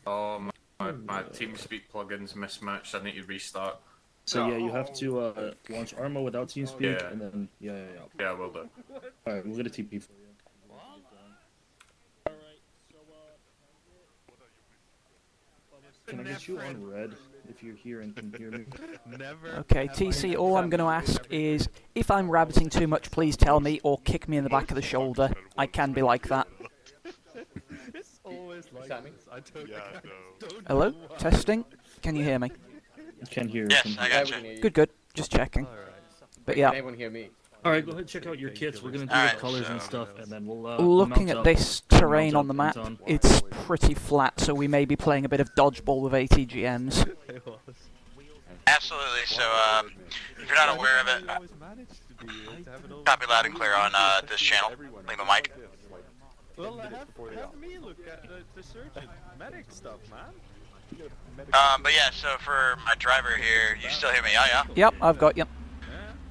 Oh, my TeamSpeak plugin's mismatched. I need to restart. So yeah, you have to launch Armo without TeamSpeak, Yeah. and then Yeah, will do. All right, we'll get a TP for you. Can I get you on red if you're here and can hear me? Okay, TC, all I'm going to ask is, if I'm rabbiting too much, please tell me, or kick me in the back of the shoulder. I can be like that. It's always like this. I don't Hello? Testing? Can you hear me? Can hear. Yes, I got you. Good, good. Just checking. But yeah. Can anyone hear me? Alright, go ahead and check out your kits. We're gonna do the colors and stuff, and then we'll Looking at this terrain on the map, it's pretty flat, so we may be playing a bit of dodgeball with ATGMs. Absolutely. So, if you're not aware of it, copy loud and clear on this channel. Leave a mic. Well, have me look at the surgeon medic stuff, man. But yeah, so for my driver here, you still hear me? Yeah. Yep, I've got you.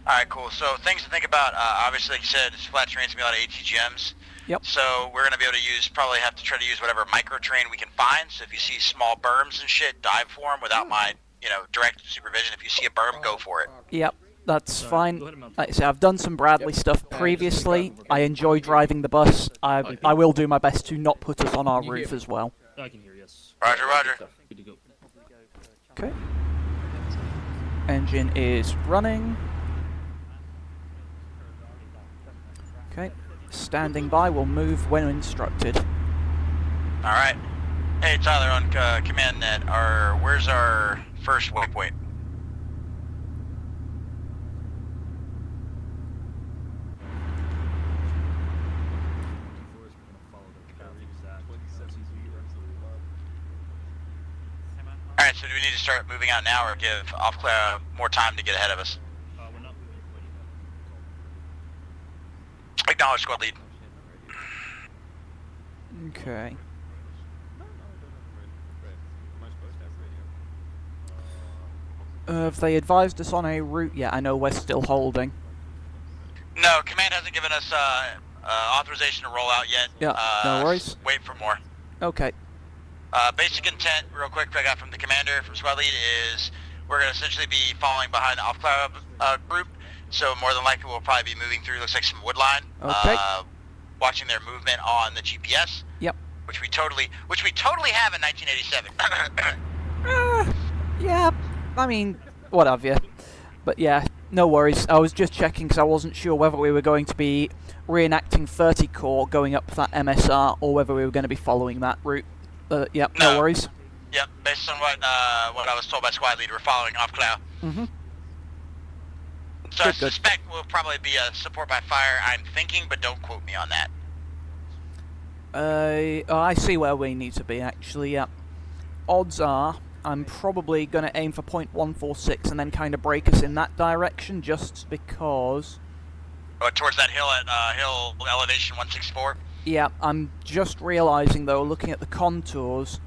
Alright, cool. So things to think about, obviously, like you said, it's flat terrain's gonna be a lot of ATGMs. Yep. So we're gonna be able to probably have to try to use whatever micro terrain we can find. So if you see small berms and shit, dive for them without my, direct supervision. If you see a berm, go for it. Yep, that's fine. Like I say, I've done some Bradley stuff previously. I enjoy driving the bus. I will do my best to not put us on our roof as well. I can hear, yes. Roger, roger. Good to go. Okay. Engine is running. Okay. Standing by, we'll move when instructed. Alright. Hey, Tyler, on command net, where's our first waypoint? Alright, so do we need to start moving out now or give Off-Clear more time to get ahead of us? Acknowledge squad lead. Okay. Have they advised us on a route yet? I know we're still holding. No, command hasn't given us authorization to roll out yet. Yeah, no worries. Wait for more. Okay. Basic intent, real quick, I got from the commander, from squad lead, is we're going to essentially be following behind the off-cloud group. So more than likely we'll probably be moving through, looks like some woodline. Okay. Watching their movement on the GPS. Yep. Which we totally have in 1987. Yeah, I mean, what have you. But yeah, no worries. I was just checking because I wasn't sure whether we were going to be reenacting 30 core going up that MSR or whether we were going to be following that route. Yep, no worries. Yep, based on what I was told by squad leader, we're following off-cloud. Mm-hmm. So I suspect we'll probably be a support by fire, I'm thinking, but don't quote me on that. I see where we need to be, actually, yeah. Odds are, I'm probably going to aim for .146 and then kind of break us in that direction, just because... Towards that hill at hill elevation 164? Yeah, I'm just realising, though, looking at the contours,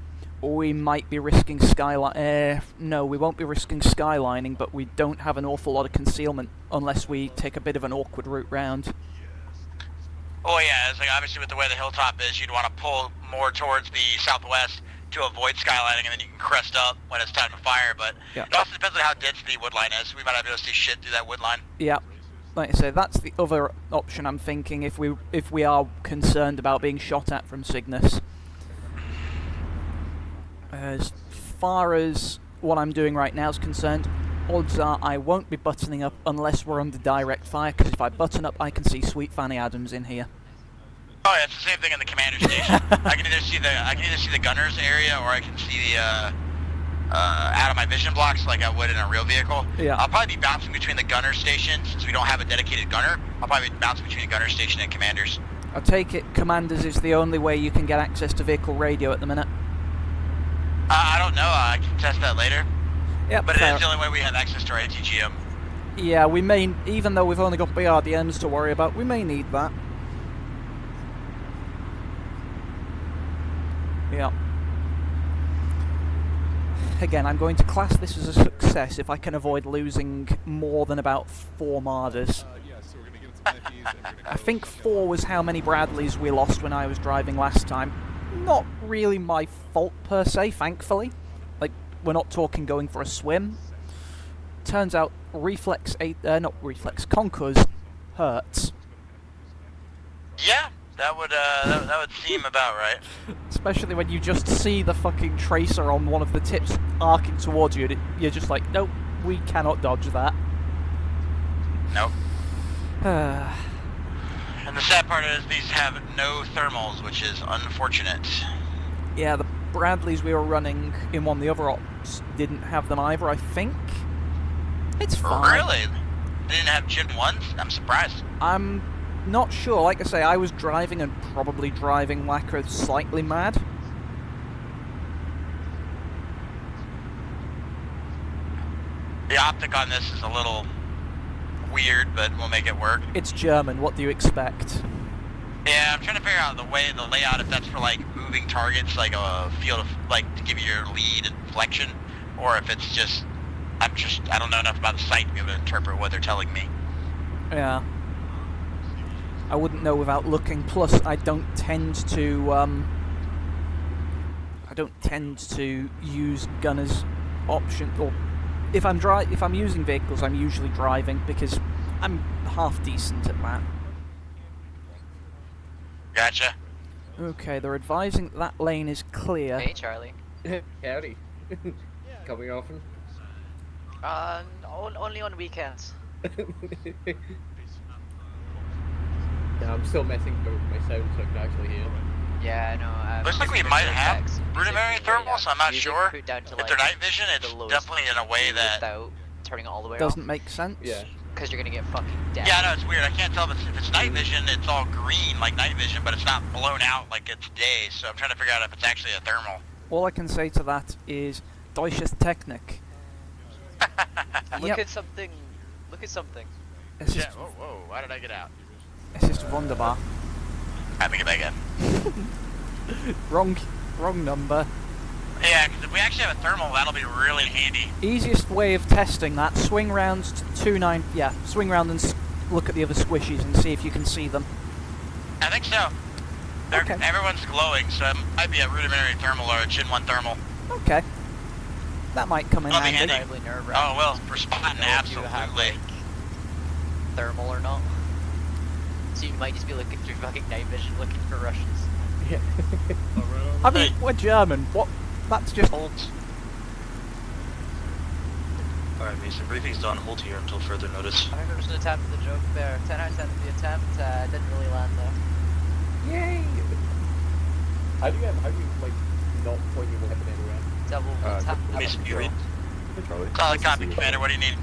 we might be risking skyline. No, we won't be risking skylining, but we don't have an awful lot of concealment unless we take a bit of an awkward route round. Oh yeah, it's like obviously with the way the hilltop is, you'd want to pull more towards the southwest to avoid skylining, and then you can crest up when it's time to fire. But it also depends on how dense the woodline is. We might not be able to see shit through that woodline. Yeah, like I say, that's the other option I'm thinking if we are concerned about being shot at from Cygnus. As far as what I'm doing right now is concerned, odds are I won't be buttoning up unless we're under direct fire, because if I button up I can see Sweet Fanny Adams in here. Oh yeah, it's the same thing in the commander station. I can either see the gunners area or I can see the out of my vision blocks like I would in a real vehicle. Yeah. I'll probably be bouncing between the gunner station since we don't have a dedicated gunner. I'll probably be bouncing between the gunner station and commanders. I take it commanders is the only way you can get access to vehicle radio at the minute. I don't know. I can test that later. Yep, but it is the only way we have access to our ATGM. Yeah, we may, even though we've only got BRDMs to worry about, we may need that. Yeah. Again, I'm going to class this as a success if I can avoid losing more than about 4 Marders. I think 4 was how many Bradleys we lost when I was driving last time. not really my fault per se, thankfully. Like, we're not talking going for a swim. Turns out Concours hurts. Yeah, that would seem about right. Especially when you just see the fucking tracer on one of the tips arcing towards you, and you're just like, nope, we cannot dodge that. Nope. And the sad part is these have no thermals, which is unfortunate. Yeah, the Bradleys we were running in one of the other ops didn't have them either, I think. It's fine. Really? They didn't have Gen 1s? I'm surprised. I'm not sure. Like I say, I was driving and probably driving Lacra slightly mad. The optic on this is a little weird, but we'll make it work. It's German, what do you expect? Yeah, I'm trying to figure out the layout, if that's for like moving targets, like a field of, like to give you your lead and flexion, or if it's just, I don't know enough about the site to be able to interpret what they're telling me. Yeah. I wouldn't know without looking, plus I don't tend to use gunner's option, or if I'm using vehicles, I'm usually driving because I'm half decent at that. Gotcha. Okay, they're advising that lane is clear. Hey, Charlie. Howdy. Coming often? Only on weekends. Yeah, I'm still messing with my sound so I can actually hear. Yeah, I know. Looks like we might have rudimentary thermals, I'm not sure. If they're If they're night vision, it's definitely in a way that... Without turning it all the way Doesn't make sense. Yeah. Because you're gonna get fucking dead. Yeah, no, it's weird. I can't tell if it's night vision, it's all green like night vision, but it's not blown out like it's day, so I'm trying to figure out if it's actually a thermal. All I can say to that is Deutsches Technik. Look at something. Look at something. Es ist, whoa, why did I get out? es ist wunderbar. Let me get back in. Wrong number. Yeah, because if we actually have a thermal, that'll be really handy. Easiest way of testing that, swing round to swing round and look at the other squishies and see if you can see them. I think so. Okay. Everyone's glowing, so it might be a rudimentary thermal or a Gen 1 thermal. Okay. That might come in That'll be handy. handy. Incredibly nerve-wracking. Oh, well, for spotting, Know if you have, absolutely. like, thermal or not. So you might just be looking through fucking night vision looking for Russians. Yeah. I mean, we're German. What? That's just... Hold. Alright, Mason, briefing's done. Hold here until further notice. 100% attempt for the joke there. 10 out of 10 for the attempt. Didn't really land though. Yay! How do you like not point your weapon anywhere? Double tap. Mason, you read? Solid copy, Commander. What do you need?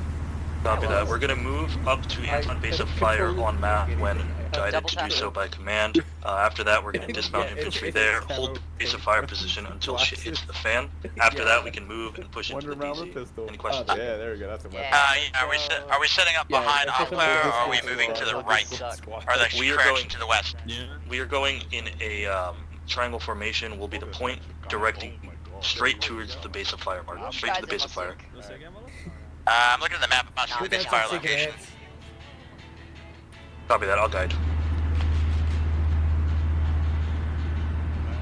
Copy that. We're gonna move up to Anton base of fire on map when guided to do so by command. After that, we're gonna dismount infantry there, hold base of fire position until shit hits the fan. After that, we can move and push into the BZ. Any questions? Yeah, there we go. That's a weapon. Yeah. Are we setting up behind Opler, or are we moving to the right? Or the We are correction going to the west? We are going in a triangle formation. Will be the point directing straight towards the base of fire mark. Straight to the base of fire. I'm looking at the map about the base of fire location. Copy that. I'll guide.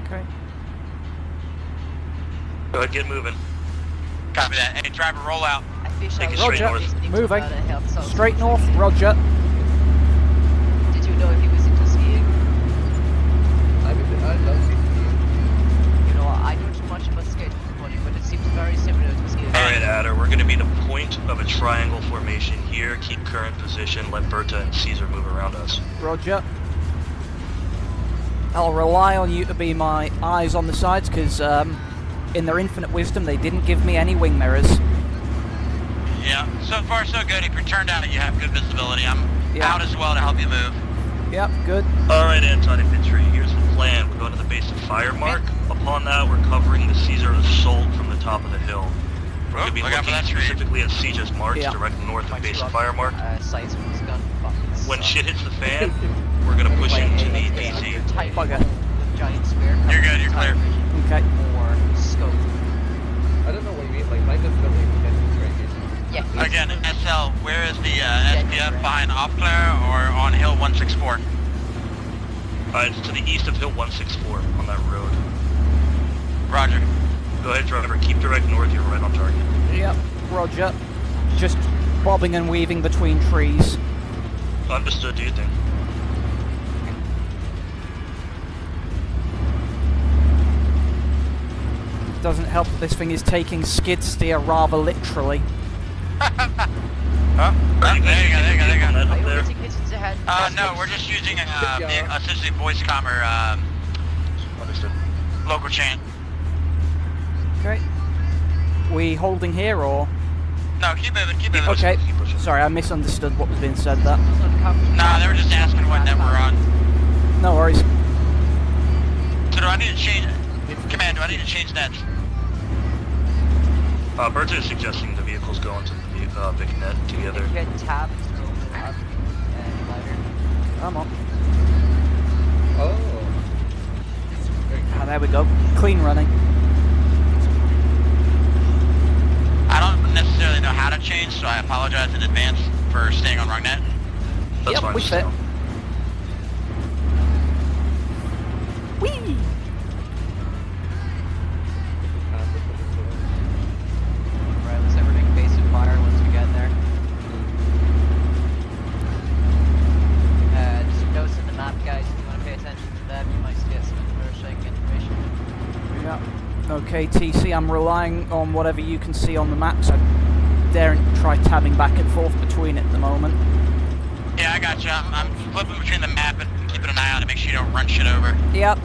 Okay. Go ahead, get moving. Copy that. Any driver roll out. Take it straight Roger. north. Moving. Straight north, roger. Did you know if he was into skiing? I love skiing. You know, I don't know much about skateboarding, but it seems very similar to skiing. Alright, Adder, we're going to be the point of a triangle formation here. Keep current position, let Berta and Caesar move around us. Roger. I'll rely on you to be my eyes on the sides, because in their infinite wisdom they didn't give me any wing mirrors. Yeah, so far so good. If you're turned out, you have good visibility. I'm Yeah. out as well to help you move. Yep, good. Alright, Anton infantry, here's the plan. We're going to the base of fire mark. Upon that, we're covering the Caesar assault from the top of the hill. We're going to be Look out for looking that tree. specifically at Caesar's march, Yeah. direct north of base of fire mark. Sights with this gun fucking When suck. shit hits the fan, we're going to push into the BZ. Tight Bugger. with giant spear. You're good, you're clear. Okay. Or scope. I don't know what you mean, like my visibility is great. Yeah. Again, SL, where is the SPF behind Opler or on Hill 164? It's to the east of Hill 164 on that road. Roger. Go ahead, driver. Keep direct north. You're right on target. Yep, roger. Just bobbing and weaving between trees. Understood. Do you think? Doesn't help that this thing is taking skid steer rather literally. Huh? There you go. Are you raising pigeons ahead? No, we're just using essentially voice commer, Understood. local chant. Okay. We holding here or? No, keep moving. Okay. Sorry, I misunderstood what was being said there. Nah, they were just asking what net we're on. No worries. So do I need to change Command, do I need to change nets? Birds is suggesting the vehicles go into the big net together. If you had tab, it's a little bit up and lighter. Come on. Oh. Ah, there we go. Clean running. I don't necessarily know how to change, so I apologize in advance for staying on wrong net. That's Yep, fine. we just fit. know. Whee! Right, looks like we're doing basic fire once we get there. Just notes in the map, guys. If you want to pay attention to them, you might get some interesting information. Yeah. Okay, TC, I'm relying on whatever you can see on the map, so I daren't try tabbing back and forth between it at the moment. Yeah, I got you. I'm flipping between the map and keeping an eye on to make sure you don't run shit over. Yep.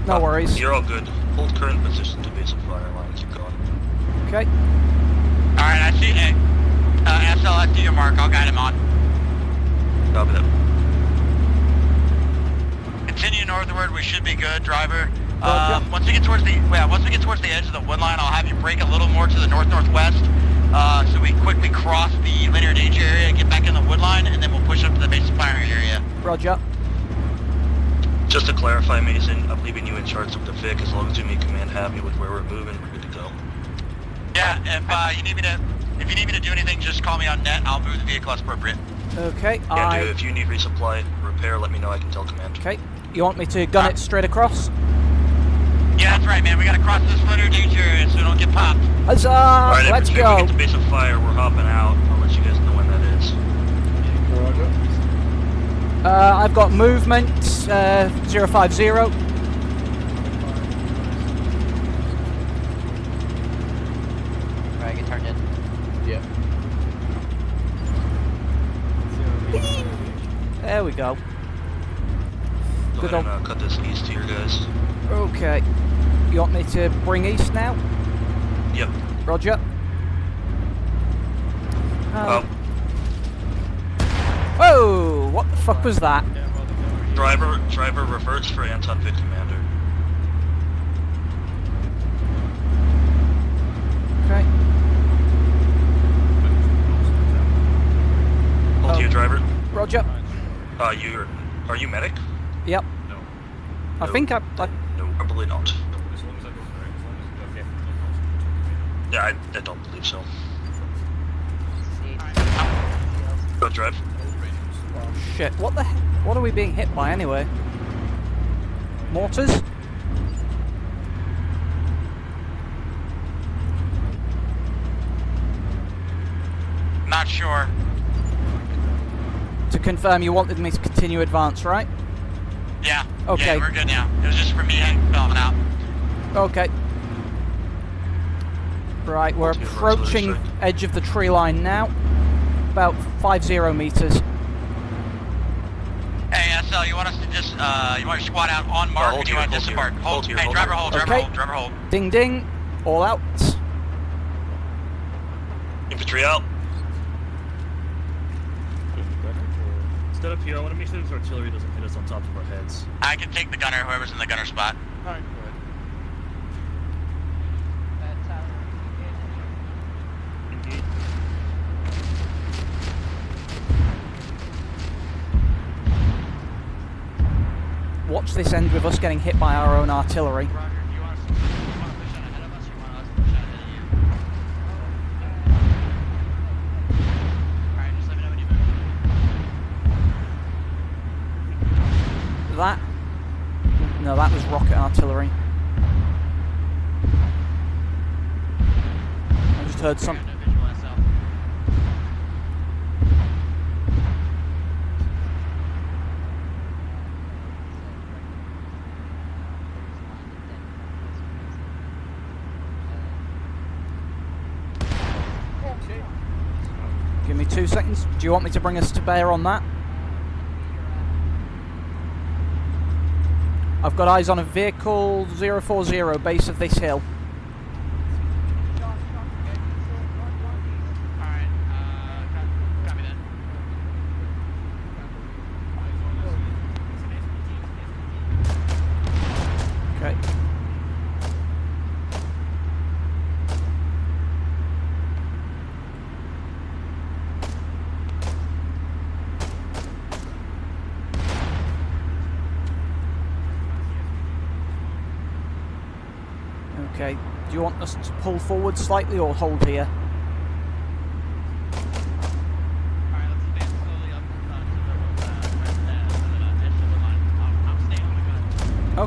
No worries. You're all good. Hold current position to base of fire line. Keep going. Okay. Alright, I see. Hey, SL, I see your mark. I'll guide him on. Copy that. Continue northward. We should be good, driver. Roger. Once we get towards the edge of the wood line, I'll have you brake a little more to the northwest, so we quickly cross the linear danger area, get back in the wood line, and then we'll push up to the base of firing area. Roger. Just to clarify, Mason, I'm leaving you in charge of the Vic. As long as you make command happy with where we're moving, we're good to go. Yeah, if you need me to do anything, just call me on net. I'll move the vehicle as appropriate. Okay, Yeah, dude, if you need resupply, repair, let me know. I can tell command. Okay. You want me to gun it straight across? Yeah, that's right, man. We gotta cross this linear danger area so we don't get popped. Huzzah! Alright, Let's if go! we get to base of fire, we're hopping out. I'll let you guys know when that is. Roger. I've got movement, 050. Alright, get turned in. Yeah. There we go. Go Good ahead and cut this east here, guys. Okay. You want me to bring east now? Yep. Roger. Whoa! What the fuck was that? Driver reverts for Anton Vic Commander. Okay. Hold to you, driver. Roger. Are you medic? Yep. No. I think I No, probably not. As long as I go for it, as long as it's okay. Yeah, I don't believe so. See. Go drive. shit. What the heck? What are we being hit by anyway? Mortars? Not sure. To confirm, you wanted me to continue advance, right? Yeah. Okay. Yeah, we're good now. It was just for me filling out. Okay. Right, we're Multi-advance approaching strike. edge of the tree line now. About 50 meters. Hey, SL, you want us to just, you want your squad out on mark, hold or do you here, want to hold here. disembark? Hold here, Hey, hold driver here. hold, driver Okay. hold, driver hold. Ding ding. All out. Infantry out. Instead of here, I want to make sure this artillery doesn't hit us on top of our heads. I can take the gunner, whoever's in the gunner spot. Alright, go ahead. Engage. Watch this end with us getting hit by our own artillery. Roger, do you want us to push ahead of us, or you want us to push ahead of you? Alright, just let me know when you move. That... No, that was rocket artillery. heard some. No visual SL. Give me 2 seconds. Do you want me to bring us to bear on that? I've got eyes on a vehicle 040 base of this hill. Alright, copy that. Okay. Okay. Do you want us to pull forward slightly or hold here? Alright, let's advance slowly up to the edge of the line. I'm staying on the gun.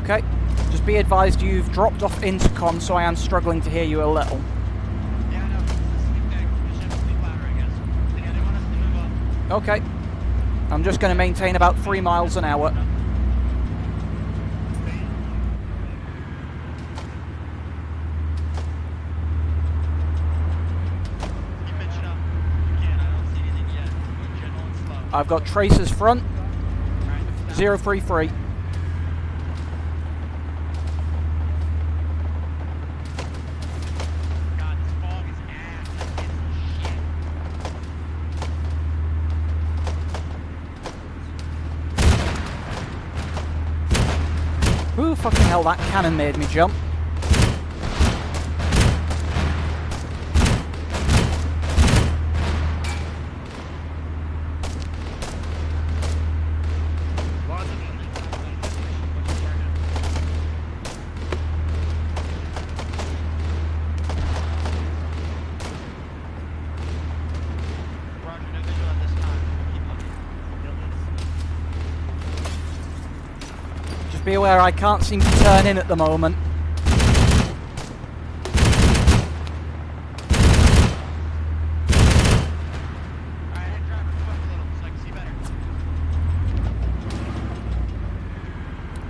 Okay. Just be advised you've dropped off intercom, so I am struggling to hear you a little. Yeah, I know. Let's keep that. The ship will be louder, I guess. So yeah, they want us to move up. Okay. I'm just going to maintain about 3 miles an hour. Keep pitching up. Again, I don't see anything yet. Go gentle and slow. I've got tracers front, Alright, 033. God, this fog is ass. It's shit. Ooh, fucking hell, that cannon made me jump. Roger, no visual at this time. Keep looking. Just be aware I can't seem to turn in at the moment. Alright, head driver, move up a little so I can see better.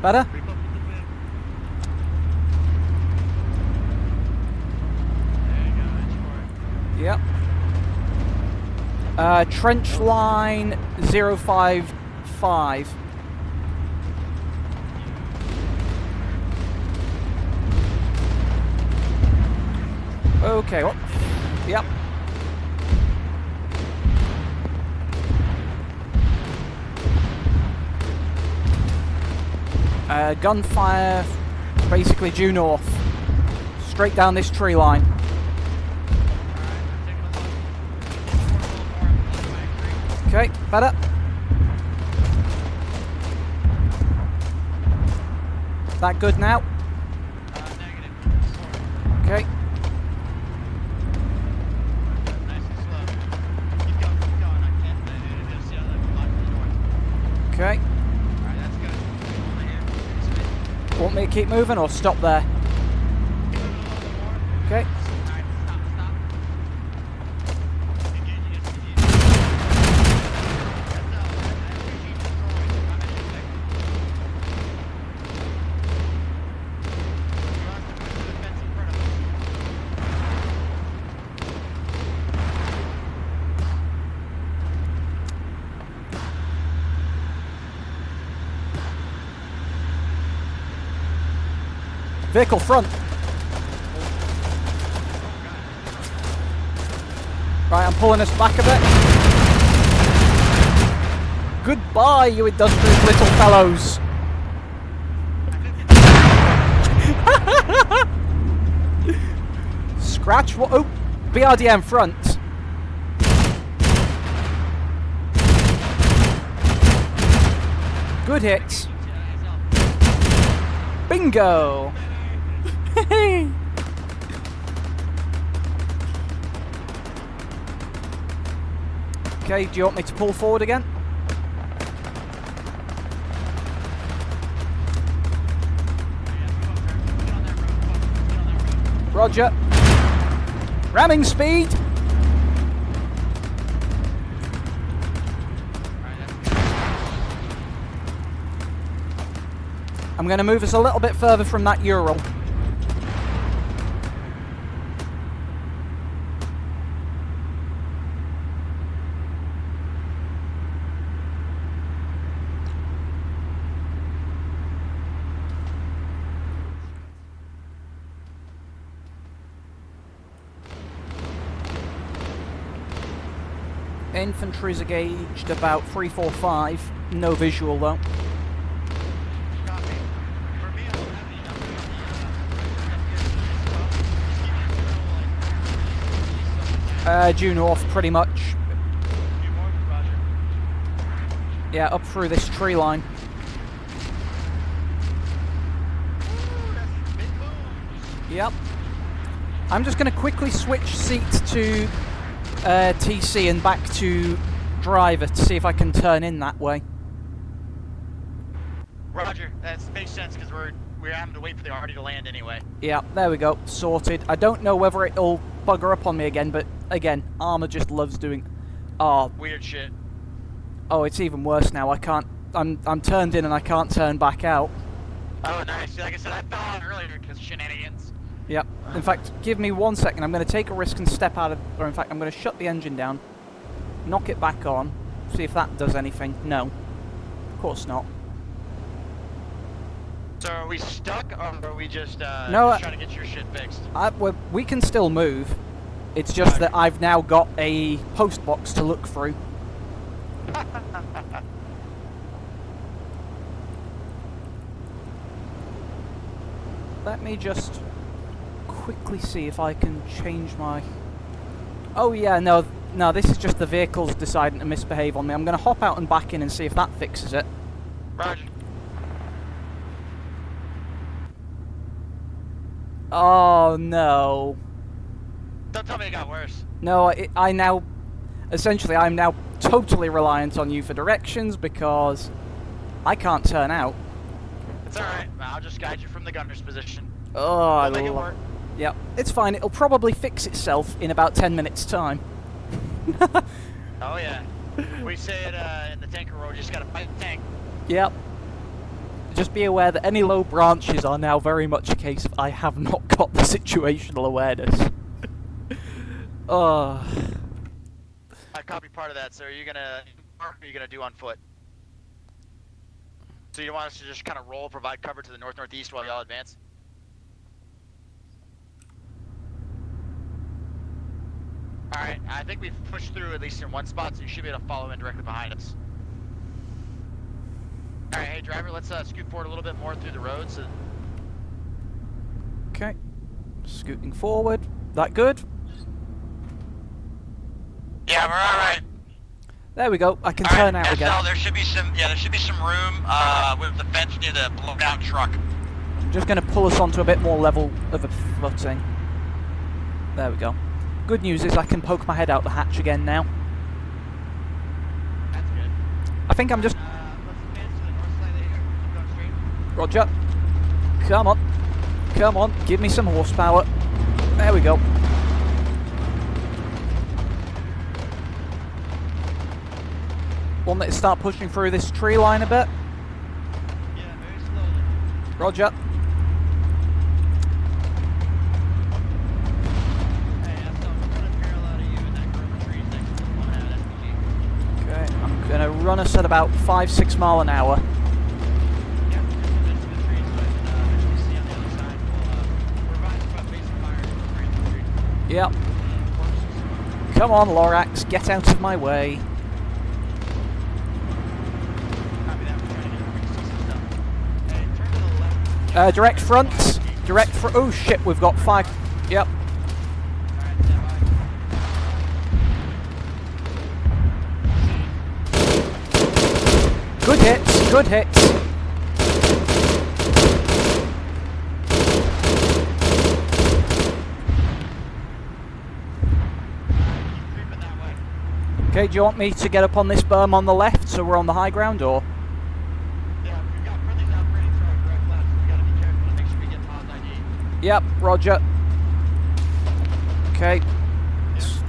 Better? There you go, edge for it. Yep. Trench line 055. Okay, well, yep. Gunfire basically due north. Straight down this tree line. Okay, better. That good now? Negative. Okay. Nice and slow. Keep going. I can't see how that block to the north. Okay. Alright, that's good. Over here. Spin. Want me to keep moving or stop there? Keep moving a little bit more. Okay. Alright, stop. Engaging SCG. Vehicle front. Right, I'm pulling us back a bit. Goodbye, you industrious little fellows. Scratch what? Oh, BRDM front. Good hits. Bingo. Okay, do you want me to pull forward again? Roger. Ramming speed! I'm going to move us a little bit further from that Ural. Infantry's engaged about 345. No visual though. Copy. For me, I don't have any numbers on the Due north, pretty much. Few more, Roger. Yeah, up through this tree line. Ooh, that's big moves. Yep. I'm just going to quickly switch seats to TC and back to driver to see if I can turn in that way. Roger, that makes sense because we're having to wait for the Artie to land anyway. Yeah, there we go. Sorted. I don't know whether it'll bugger up on me again, but again, armor just loves doing... Oh, Weird shit. oh, it's even worse now. I can't... I'm turned in and I can't turn back out. Oh, nice. Like I said, I fell out earlier because shenanigans. Yep. In fact, give me 1 second. I'm going to take a risk and step out of... Or in fact, I'm going to shut the engine down, knock it back on, see if that does anything. No. Of course not. So are we stuck, or are we just, No, just trying to get your shit fixed? We can still move. It's just that I've now got a post box to look through. Let me just quickly see if I can change my... Oh yeah, no, this is just the vehicles deciding to misbehave on me. I'm going to hop out and back in and see if that fixes it. Roger. Oh no. Don't tell me it got worse. No, I now... Essentially, I'm now totally reliant on you for directions because I can't turn out. It's alright. I'll just guide you from the gunner's position. Oh, I We'll make it love... work. Yep, it's fine. It'll probably fix itself in about 10 minutes' time. Oh yeah. We say it in the tanker road, you just gotta fight the tank. Yep. Just be aware that any low branches are now very much a case of I have not got the situational awareness. Oh. I copy part of that, so are you gonna do on foot? So you want us to just kind of roll, provide cover to the north-northeast while y'all advance? Alright, I think we've pushed through at least in one spot, so you should be able to follow in directly behind us. Alright, hey driver, let's scoot forward a little bit more through the road. So... Okay. Scooting forward. That good? Yeah, we're alright. There we go. I can turn out again. There should be some room with the fence near the blown out truck. I'm just going to pull us onto a bit more level of a footing. There we go. Good news is I can poke my head out the hatch again now. That's good. I think I'm just... Let's advance to the north side here. Keep going straight. Roger. Come on. Come on. Give me some horsepower. There we go. Want me to start pushing through this tree line a bit? Yeah, very slowly. Roger. Hey, Anton, we're running parallel to you in that group of trees next to the one out SPG. Okay, I'm going to run us at about 5-6 mile an hour. Yep, just to the trees so I can visually see on the other side. We'll revise about basic fire and infantry. Yep. Come on, Lorax, get out of my way. Copy that, we're trying to get quick CC stuff. Hey, turn to the left. Direct front. Direct front. Oh shit, we've got 5. Yep. Alright, stand by. Good hits. Good hits. Keep creeping that way. Okay, do you want me to get up on this berm on the left so we're on the high ground, or? Yeah, we've got friendlies operating to our direct left, so we gotta be careful to make sure we get pause ID. Yep, roger. Okay,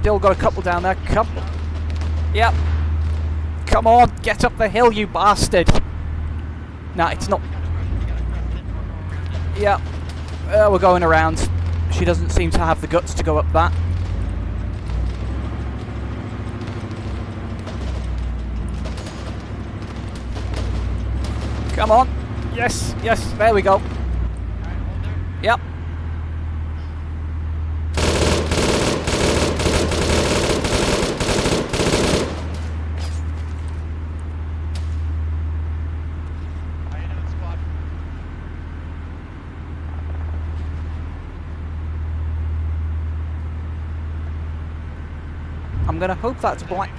Still got a couple down there. Couple. Yep. Come on, get up the hill, you bastard. Nah, it's not. Yeah. We're going around. She doesn't seem to have the guts to go up that. Come on. Yes, yes, there we go. Yep. I'm gonna hope that's black.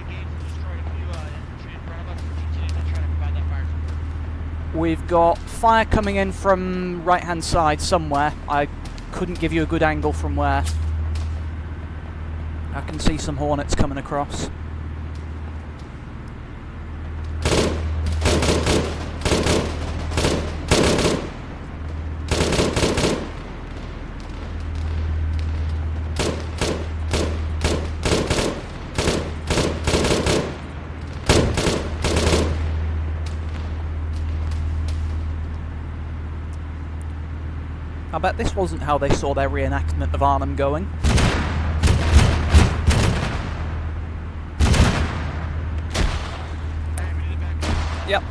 We've got fire coming in from right hand side somewhere. I couldn't give you a good angle from where. I can see some Hornets coming across. I bet this wasn't how they saw their reenactment of Arnhem going. Yep.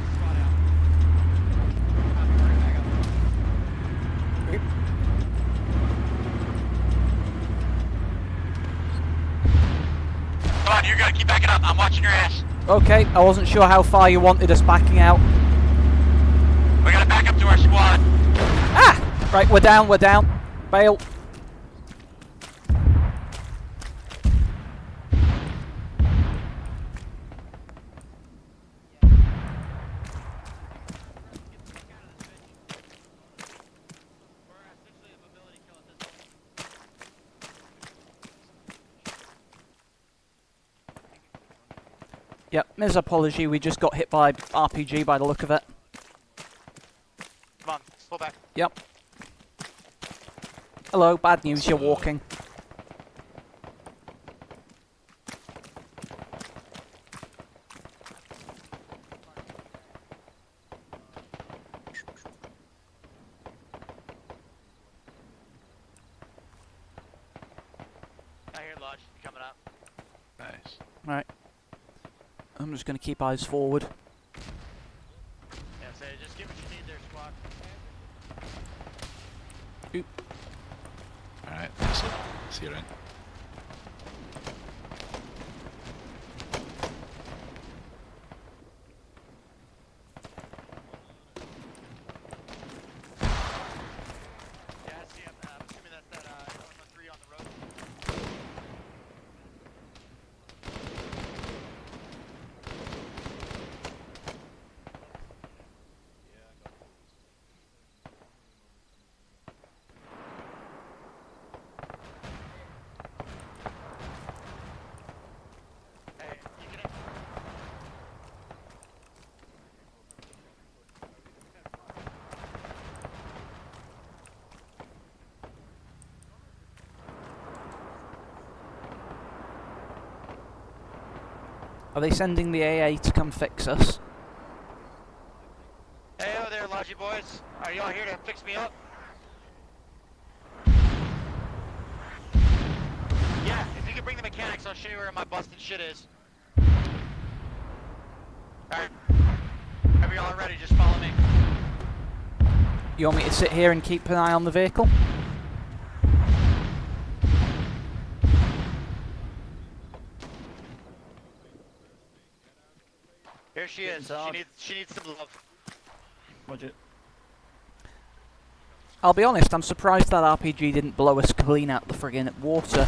Come on, you're gonna keep backing up. I'm watching your ass. Okay, I wasn't sure how far you wanted us backing out. We gotta back up to our squad. Ah! Right, we're down, we're down. Bail. Yep, Ms. Apology, we just got hit by RPG by the look of it. Come on, pull back. Yep. Hello, bad news, you're walking. I hear Lodge coming up. Nice. Right. I'm just gonna keep eyes forward. Yeah, so just give what you need there, squad. Oop. Alright, that's it. See you around. Yeah, I see him. I'm assuming that's that 113 on the road. Hey, you can... Are they sending the AA to come fix us? Hey, hello there, Lodgy boys. Are y'all here to fix me up? Yeah, if you could bring the mechanics, I'll show you where my busted shit is. Alright. Whenever y'all are ready, just follow me. You want me to sit here and keep an eye on the vehicle? Here she is. She needs some love. Budget. I'll be honest, I'm surprised that RPG didn't blow us clean out the friggin' water.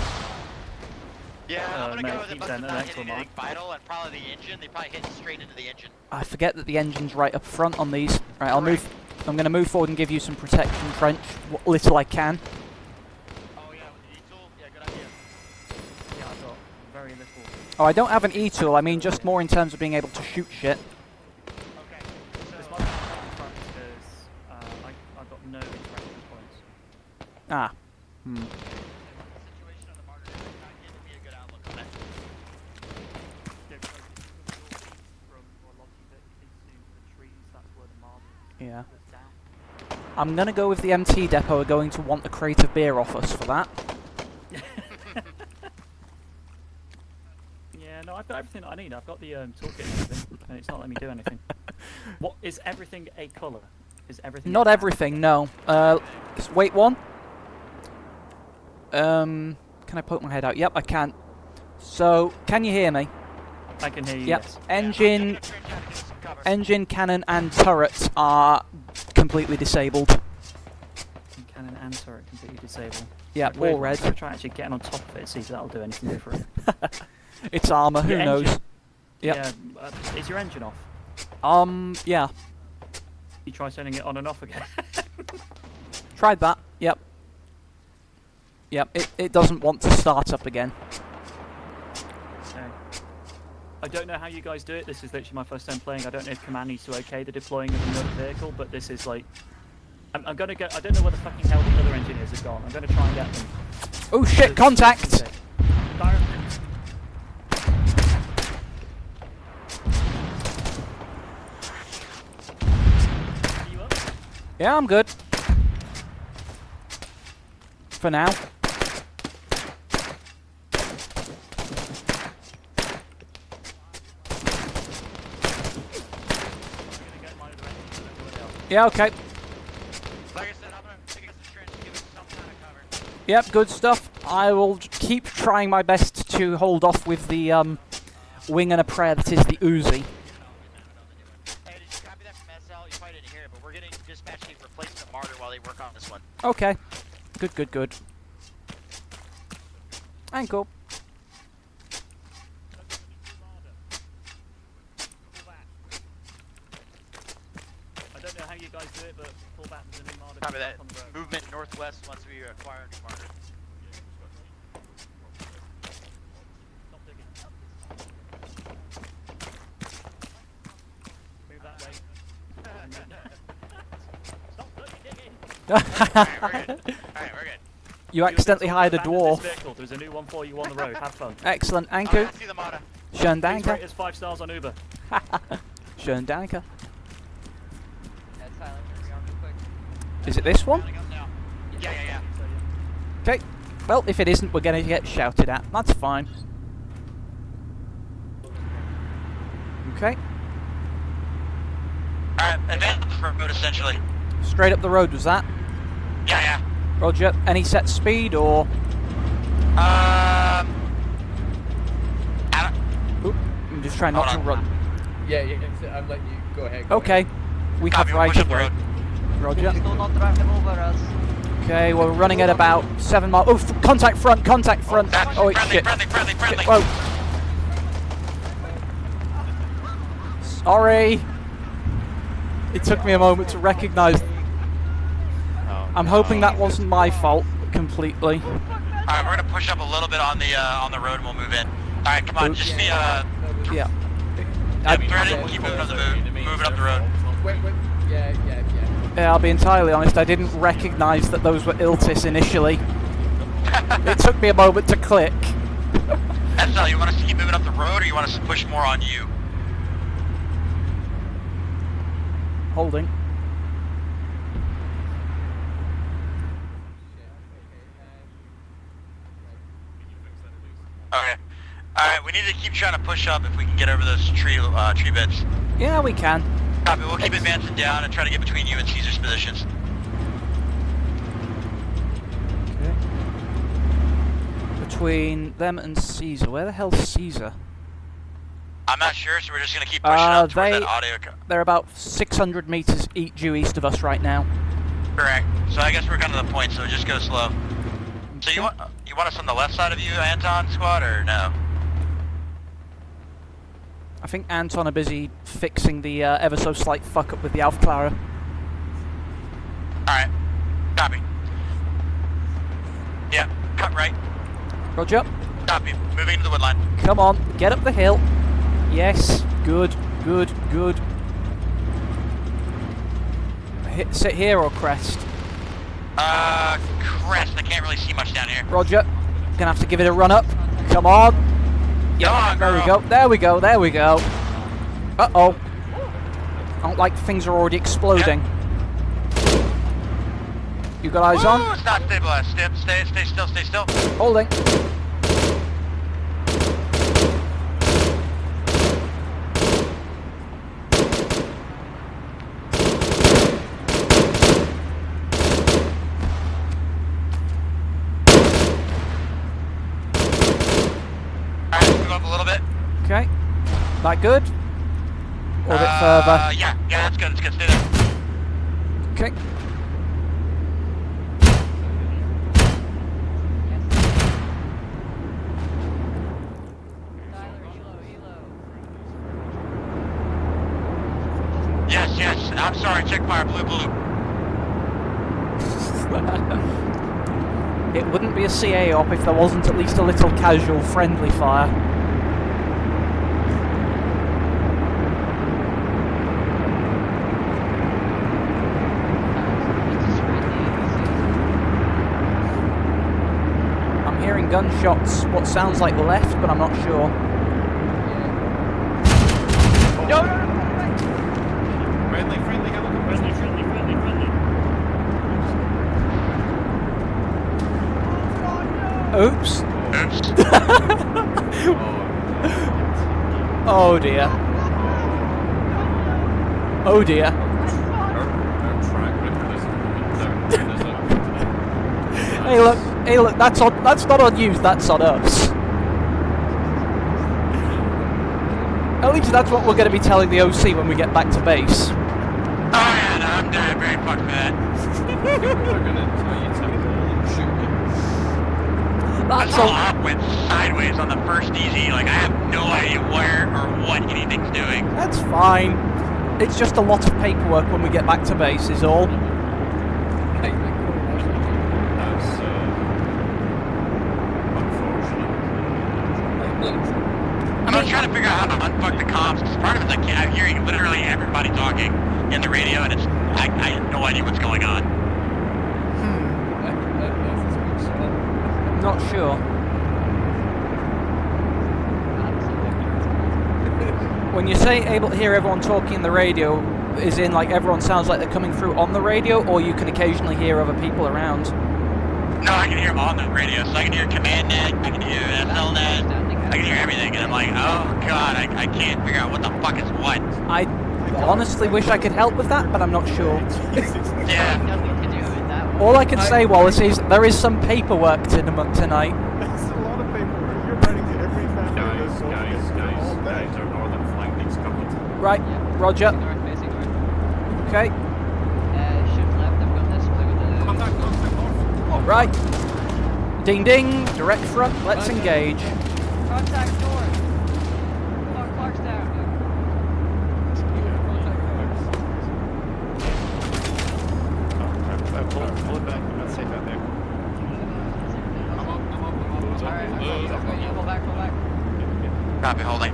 Yeah, I'm gonna mate, go with it. keep Must have that not next hit one, anything vital, and probably the engine. They probably hit straight into the engine. I forget that the engine's right up front on these. Right, I'll move. I'm gonna move forward and give you some protection trench, what little I can. Oh yeah, with the E-tool? Yeah, good idea. Yeah, I've got very little. Oh, I don't have an E-tool, I mean just more in terms of being able to shoot shit. Okay, This so... might be front because I've got no interaction points. Ah. The situation on the Marder is not giving me a good outlook on Yeah. I'm gonna go with the MT depot. Are going to want a crate of beer off us for that. Yeah, no, I've got everything I need. I've got the toolkit and everything, and it's not letting me do anything. What is everything a colour? Is everything? Not everything, no. Wait one. Can I poke my head out? Yep, I can. So, can you hear me? I can hear you. Yep. Yes. Engine, cannon, and turrets are completely disabled. Cannon and turret completely disabled. Yep, Weird all one. red. I'm gonna try actually getting on top of it, see if that'll do anything different. It's armor. Who Your knows? engine- Yep. Yeah. Is your engine off? Yeah. You try turning it on and off again. Tried that. Yep. Yep. It doesn't want to start up again. Okay. I don't know how you guys do it. This is literally my first time playing. I don't know if command needs to okay the deploying of another vehicle, but this is like, I'm gonna go. I don't know where the fucking hell the other engineers have gone. I'm gonna try and get them. Oh shit! Contact! Fire. Are you up? Yeah, I'm good. For now. Yeah, okay. Like I said, I'm gonna take us the trench and give us some kind of cover. Yep, good stuff. I will keep trying my best to hold off with the wing and a prayer that is the Uzi. Hey, did you copy that from SL? You probably didn't hear it, but we're getting dispatched a replacement Marder while they work on this one. Okay. Good, good, good. And cool. I don't know how you guys do it, but pull back to the new Marder. Copy that. On the road. Movement northwest once we acquire a new Marder. Stop digging. Move that way. Stop digging. Alright, we're good. You accidentally hired a Abandon dwarf. this vehicle. There's a new one for you on the road. Have fun. Excellent, Alright, Anku. I see the Marder. Schön Please danke. rate us 5 stars on Uber. Schön danke. That's silent. Turn me on real quick. Is it this one? Rounding up now. Yeah. Okay. Well, if it isn't, we're going to get shouted at. That's fine. Okay. Alright, advance the road essentially. Straight up the road, was that? Yeah. Roger. Any set speed or? I don't, Oop, I'm just trying not to Hold run. Yeah, I'm letting you go ahead. Go Okay. We have copy, we'll right push of up the way. road. Roger. Do not drive them over us. Okay, well, we're running at about 7 miles. Oh, contact front, contact front. That's Oh, wait, friendly, shit. friendly. Whoa. Sorry. It took me a moment to recognise. I'm hoping that wasn't my fault completely. Alright, we're gonna push up a little bit on the road and we'll move in. Alright, come on, just be Yeah. threaded, keep moving up the moving up the road. Wait, yeah. Yeah, I'll be entirely honest, I didn't recognise that those were Iltis initially. It took me a moment to click. SL, you want us to keep moving up the road or you want us to push more on you? Holding. Okay. Alright, we need to keep trying to push up if we can get over those tree bits. Yeah, we can. Copy, we'll keep advancing down and try to get between you and Caesar's positions. Okay. Between them and Caesar. Where the hell's Caesar? I'm not sure, so we're just gonna keep pushing up towards that audio. They're about 600 meters due east of us right now. Correct. So I guess we're kind of the point, so just go slow. So you want us on the left side of you, Anton squad, or no? I think Anton are busy fixing the ever so slight fuck up with the Aufklärer. Alright. Copy. Yeah, cut right. Roger. Copy. Moving to the woodline. Come on, get up the hill. Yes, good. Sit here or crest? Crest. I can't really see much down here. Roger. Gonna have to give it a run up. Come on. Yeah, Come on, there we girl. go. There we go. Uh-oh. I don't like things are already exploding. Yep. You got eyes on? Ooh, it's not stabilized. Stay still, stay still. Holding. Alright, move up a little bit. Okay. That good? Or a bit further? Yeah, that's good. It's good. Stay there. Okay. Yes. I'm sorry. Check fire. Blue. It wouldn't be a CA op if there wasn't at least a little casual friendly fire. I'm hearing gunshots, what sounds like left, but I'm not sure. Friendly, helicopter. Friendly. Oops. Oh dear. Oh dear. Our track record is Hey look, that's not on you, that's on us. At least that's what we're going to be telling the OC when we get back to base. Oh yeah, no, I'm dead. Very fucked for that. They're gonna tell you to shoot me. That's all all. up went sideways on the first DZ. Like, I have no idea where or what anything's doing. That's fine. It's just a lot of paperwork when we get back to base is all. That's unfortunate. I'm just trying to figure out how to unfuck the comms, because part of it's like, I'm hearing literally everybody talking in the radio, and it's I have no idea what's going on. Not sure. When you say able to hear everyone talking in the radio, is in like everyone sounds like they're coming through on the radio, or you can occasionally hear other people around? No, I can hear them on the radio, so I can hear command net, I can hear SLnet, I can hear everything, and I'm like, oh god, I can't figure out what the fuck is what. I honestly wish I could help with that, but I'm not sure. Yeah. All I can say, Wallace, is there is some paperwork tonight. That's a lot of paperwork. You're writing to every family. Guys, our northern flank needs covered. Right, Roger. North, facing north. Okay, Shift left, I'm going this way with the... Contact north. right. Ding ding, direct front, let's engage. Contact north. Clock's down. Pull it back. You're not safe out there. Alright, pull back. Copy, holding.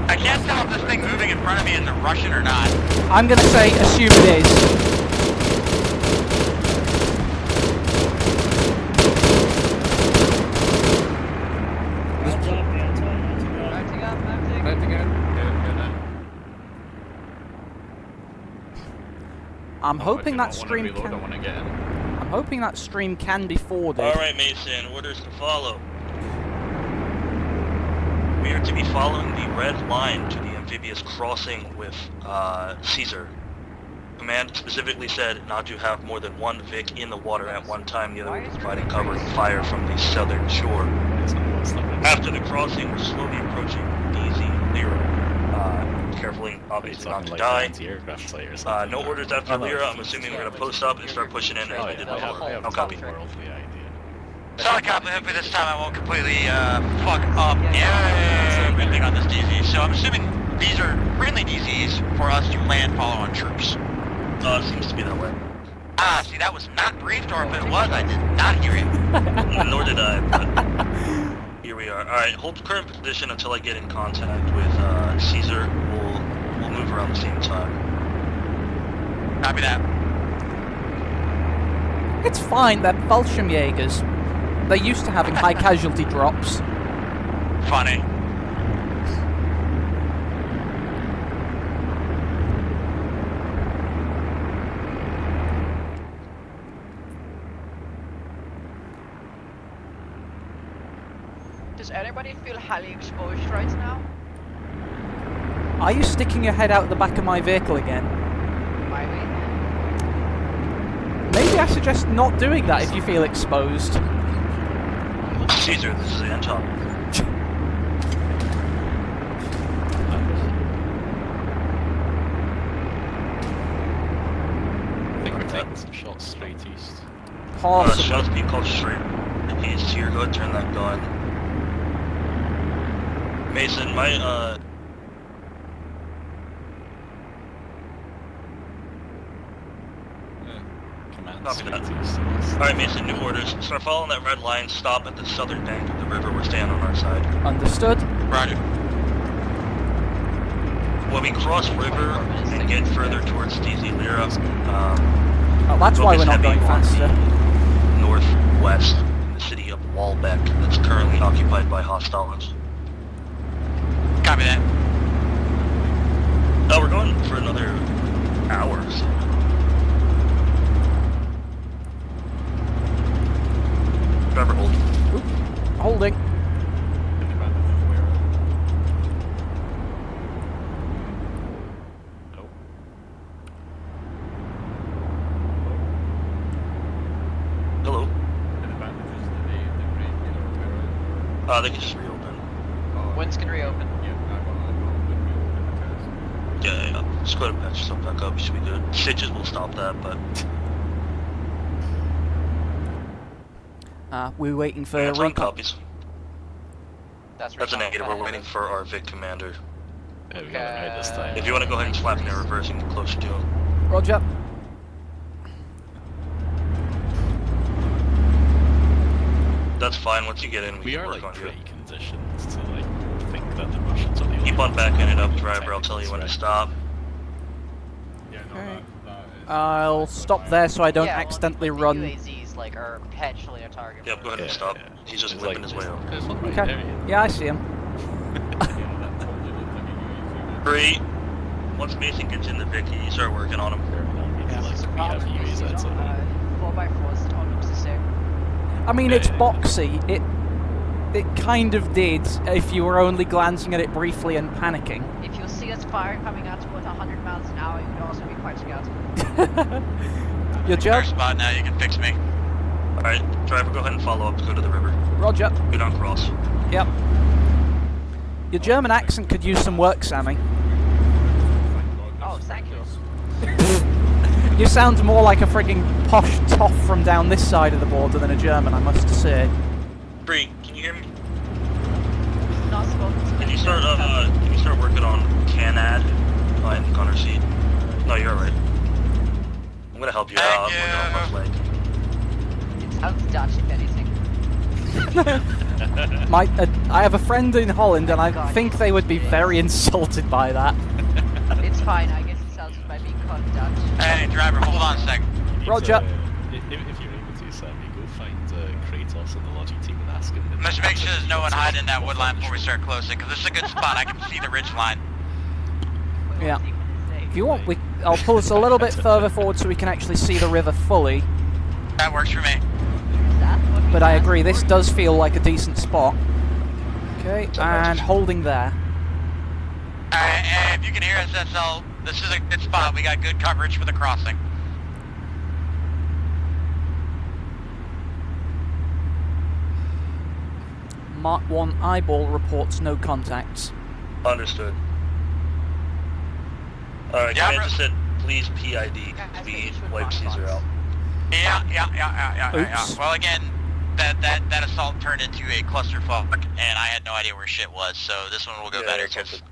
I can't tell if this thing moving in front of me is a Russian or not. I'm gonna say assume it is. I'm hoping that stream can. I'm hoping that stream can be forwarded. Alright, Mason, orders to follow. We are to be following the red line to the amphibious crossing with Caesar. Command specifically said not to have more than one Vic in the water at one time, the other one providing cover and fire from the southern shore. After the crossing, we're slowly approaching DZ Lyra. Carefully, obviously not to die. No orders after Lyra. I'm assuming we're going to post up and start pushing in as we did before. I'll copy. Solid copy. Hopefully this time I won't completely fuck up everything on this DZ. So I'm assuming these are friendly DZs for us to land follow-on troops. Seems to be that way. Ah, see, that was not briefed, or if it was, I did not hear it. Nor did I, but here we are. Alright, hold current position until I get in contact with Caesar. We'll move around the same time. Copy that. It's fine, they're Fallschirmjagers. They're used to having high casualty drops. Funny. Does anybody feel highly exposed right now? Are you sticking your head out the back of my vehicle again? Maybe. Maybe I suggest not doing that if you feel exposed. Caesar, this is Anton. I think we're taking some shots straight east. Possibly. Shots being called straight east here. Go ahead and turn that gun. Mason, my Copy that. Alright, Mason, new orders. Start following that red line, stop at the southern bank of the river. We're staying on our side. Understood. Roger. When we cross river and get further towards DZ Lyra, Oh, that's why we're not going focus heavy faster. on the northwest, in the city of Walbeck, that's currently occupied by hostiles. Copy that. No, we're going for another hour or so. Driver, hold. Holding. Hello. They can just reopen. Winds can reopen. Yeah. Just go ahead and patch yourself back up. You should be good. Stitches will stop that, but We're waiting for Anton recon. copies. That's a negative. We're waiting for our Vic commander. Yeah, we got it right this time. If you want to go ahead and slap in reverse and get closer to him. Roger. That's fine. Once you get in, we We can are work like on you. pretty conditioned to like think that the Russians are the Keep only on backing it up, driver. I'll tell you when to stop. Okay. I'll stop there so I don't Yeah, well, accidentally the run. UAZs like are perpetually a target. Yep, go ahead and stop. He's just It's whipping like- his way over. There's one right Okay. there. Yeah, I see him. 3. Once Mason gets in the Vic, you start working on him. Yeah. Like we have UAZs on. 4x4 still looks the same. I mean, it's boxy. It kind of did if you were only glancing at it briefly and panicking. If you see us fire coming out towards 100 miles an hour, you would also be quite scared. Your job? Clear spot now, you can fix me. Alright, driver, go ahead and follow up to go to the river. Roger. We don't cross. Yep. Your German accent could use some work, Sammy. Oh, thank you. You sound more like a frigging posh toff from down this side of the border than a German, I must say. 3, can you hear me? Not spoken to Can you start working on Canad in the gunner seat? No, you're alright. I'm gonna help you out. I'm working on my flank. It sounds Dutch, if anything. I have a friend in Holland, and I think they would be very insulted by that. It's fine, I guess it sounds by being called Dutch. Hey, driver, hold on a sec. Roger. If you're able to, Sammy, go find Kratos and the logic team and ask him. Let's make sure there's no one hiding in that wood line before we start closing, because this is a good spot. I can see the ridge line. Yeah. If you want, I'll pull us a little bit further forward so we can actually see the river fully. That works for me. But I agree, this does feel like a decent spot. Okay, and holding there. Alright, and if you can hear us, SL, this is a good spot. We got good coverage for the crossing. Mark 1 eyeball reports no contacts. Understood. Alright, Yeah, command just said, please PID, we wipe Caesar out. Yeah. Well, again, that assault turned into a clusterfuck, and I had no idea where shit was, so this one will go better, because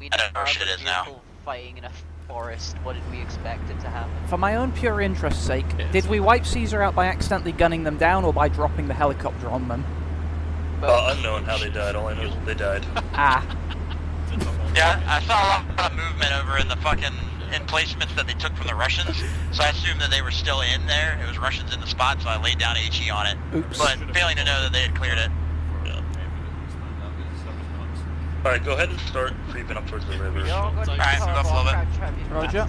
We I don't know where shit is now. vehicle fighting in a forest. What did we expect it to happen? For my own pure interest's sake, did we wipe Caesar out by accidentally gunning them down or by dropping the helicopter on them? Unknown how they died, all I know is they died. Ah. Yeah, I saw a lot of movement over in the fucking emplacements that they took from the Russians, so I assumed that they were still in there. It was Russians in the spot, so I laid down HE on it. Oops. But failing to know that they had cleared it. Alright, go ahead and start creeping up towards the river. Alright, move up a little bit. Roger.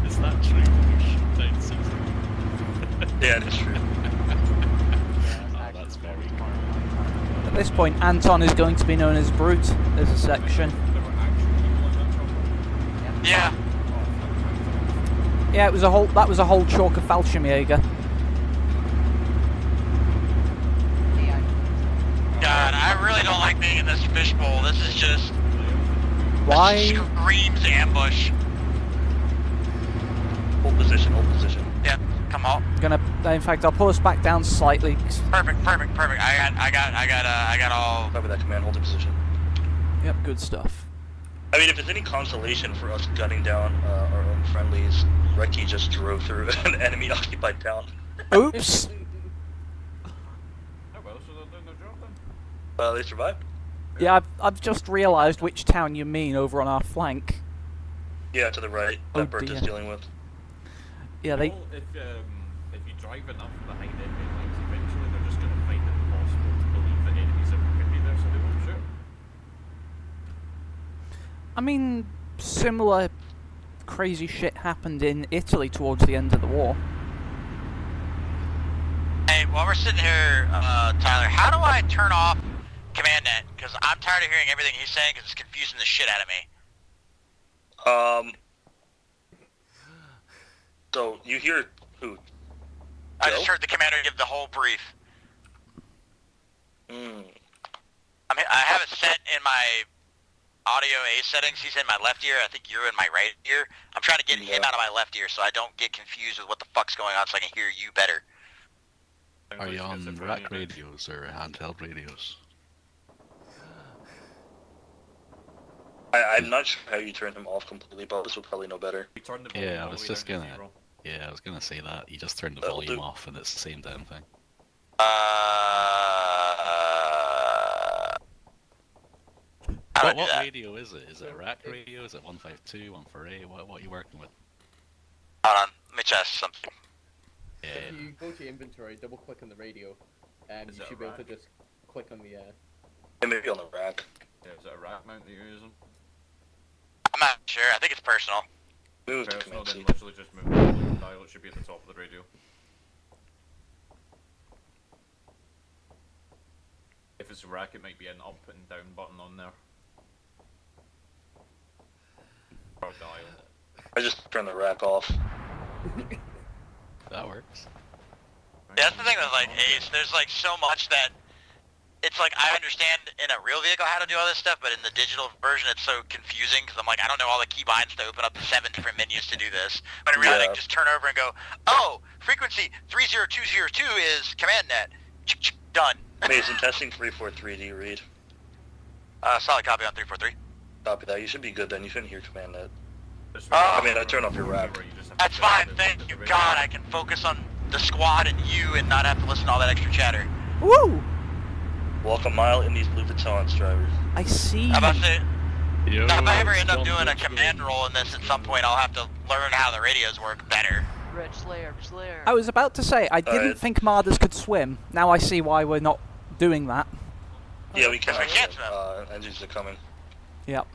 Is that true? We shoot down Caesar. Yeah, it is true. Oh, that's very this point, Anton is going to be known as Brute. There's a section. Yeah. Yeah, that was a whole chalk of Fallschirmjager. God, I really don't like being in this fishbowl. This is just... Why? This screams ambush. Hold position, hold position. Yep, come on. In fact, I'll pull us back down slightly. Perfect. I got all... Cover that command, hold the position. Yep, good stuff. I mean, if it's any consolation for us gunning down our own friendlies, Reki just drove through an enemy-occupied town. Oops! They survived? Yeah, I've just realised which town you mean over on our flank. Yeah, to the right. Oh, That Bert is dealing with. Yeah, they... Well, if you drive enough behind enemy lines, eventually they're just going to find it impossible to believe that enemies ever could be there, so they won't shoot. I mean, similar crazy shit happened in Italy towards the end of the war. Hey, while we're sitting here, Tyler, how do I turn off command net? Because I'm tired of hearing everything he's saying because it's confusing the shit out of me. So, you hear who? I just heard the commander give the whole brief. I mean, I have it set in my audio A settings. He's in my left ear. I think you're in my right ear. I'm trying to get him out of my left ear so I don't get confused with what the fuck's going on so I can hear you better. Are you on rack radios or handheld radios? I'm not sure how you turn him off completely, but this will probably know better. Yeah, I was just gonna... Yeah, I was gonna say that. You just turn the volume off and it's the same damn thing. What radio is it? Is it a rack radio? Is it 152, 148? What are you working with? Hold on, let me test something. Yeah. If you go to inventory, double click on the radio, and you should be able to just click on the It may be on the rack. Yeah, is it a rack mount that you're using? I'm not sure, I think it's personal. Move to Personal, command then seat. literally just move the dial, it should be at the top of the radio. If it's a rack, it might be an up and down button on there. Or dial. I just turn the rack off. That works. Yeah, that's the thing with, like, Ace, there's, like, so much that it's like, I understand in a real vehicle how to do all this stuff, but in the digital version it's so confusing, because I'm like, I don't know all the keybinds to open up the 7 different menus to do this. But in reality, I can just turn over and go, oh, frequency 30202 is command net. Done. Mason, testing 343D, read. Solid copy on 343. Copy that, you should be good then, you shouldn't hear command net. I mean, I turn off your rack. That's fine, thank you, God, I can focus on the squad and you and not have to listen to all that extra chatter. Woo! Walk a mile in these Louis Vuittons, driver. I see. I'm about to say, Yo, if I ever end up doing a command role in this at some point, I'll have to learn how the radios work better. Red Slayer. I was about to say, I didn't think Marders could swim. Now I see why we're not doing that. Yeah, we can. We can't swim. Engines are coming. Yep.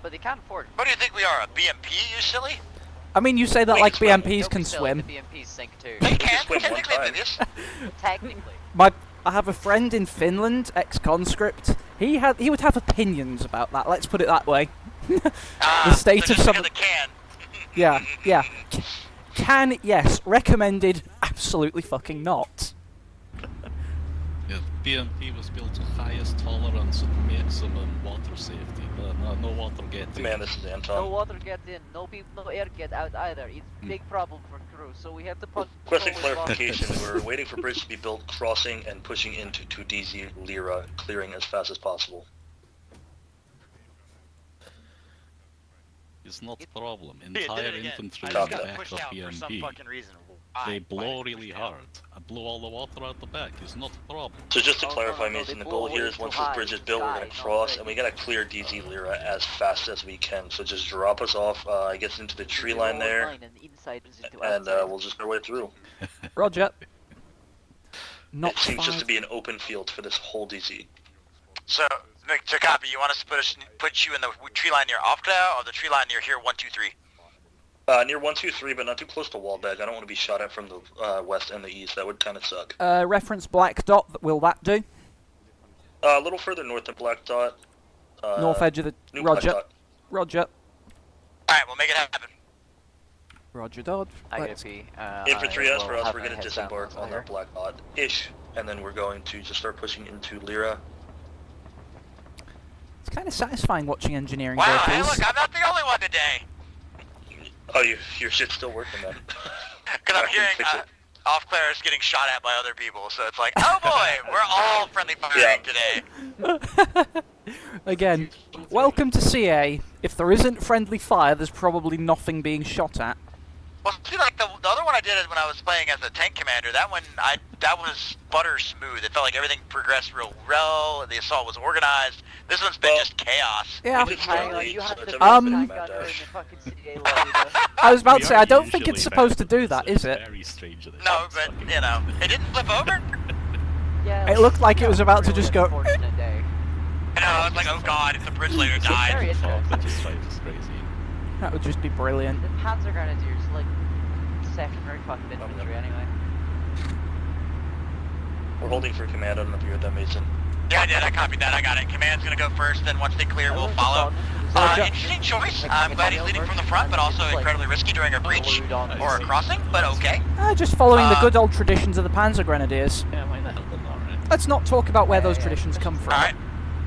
But they can't afford it. What do you think we are, a BMP, you silly? I mean, you say that We like can swim. BMPs can Still, swim. The BMPs sink too. They can, swim one technically, time. amphibious. Technically. I have a friend in Finland, ex-conscript. He would have opinions about that. Let's put it that way. The state of some. The can. Yeah. Can, yes. Recommended, absolutely fucking not. Yeah, BMP was built to highest tolerance and maximum water safety. No water getting. Man, this is Anton. No water get in, no air get out either. It's a big problem for crew, so we have to put... Question clarification, we're waiting for bridge to be built, crossing and pushing into 2DZ Lyra, clearing as fast as possible. It's not a problem. Yeah, Entire did it again. infantry I in just the got back pushed of out for some BMP. fucking reason. They blow really hard. I blow all the water out the back. It's not a problem. So just to clarify, no, Mason, they the goal blow here way is too once this high bridge is in built, the we're going sky, to cross, not and we got to clear DZ Lyra as fast as we can. So just drop us off, I guess, into the tree line there, and we'll just go right through. Roger. Not It seems just to five. be an open field for this whole DZ. So, to copy, you want us to put you in the tree line near Ofta or the tree line near here 123? Near 123, but not too close to Wallbag. I don't want to be shot at from the west and the east. That would kind of suck. Reference black dot. Will that do? A little further north of Black Dot. North edge of the... New Black Roger. Dot. Roger. Alright, we'll make it happen. Roger, Dodge. I gotta Let's- pee. Infantry as for us, have we're my going to head down disembark once on I that Black Dot-ish, and then we're going to just start pushing into Lyra. It's kind of satisfying watching engineering Wow, hey vehicles. look, I'm not the only one today. Oh, your shit's still working then. Because I'm hearing off Claire's getting shot at by other people, so it's like, oh boy, we're all friendly firing today. Again, welcome to CA. If there isn't friendly fire, there's probably nothing being shot at. Well, see, like the other one I did is when I was playing as a tank commander. That one, that was butter smooth. It felt like everything progressed real well. The assault was organized. This one's been just chaos. Yeah. I was about to say, I don't think it's supposed to do that, is it? Very strange. No, but you know, it didn't flip over. Yeah, It looked like it was about to just go. unfortunate day. You know, it's like, oh god, if the bridge later died. Very interesting. That just drives us crazy. That would just be brilliant. The Panzergrenadiers, like, secondary fucking infantry anyway. We're holding for command. I don't know if you heard that, Mason. Yeah, I did. I copied that. I got it. Command's gonna go first, then once they clear, we'll follow. Interesting choice. I'm glad he's leading from the front, but also incredibly risky during a breach or a crossing, but okay. Just following the good old traditions of the Panzergrenadiers. Yeah, why the hell not? Let's not talk about where those traditions come from. Alright,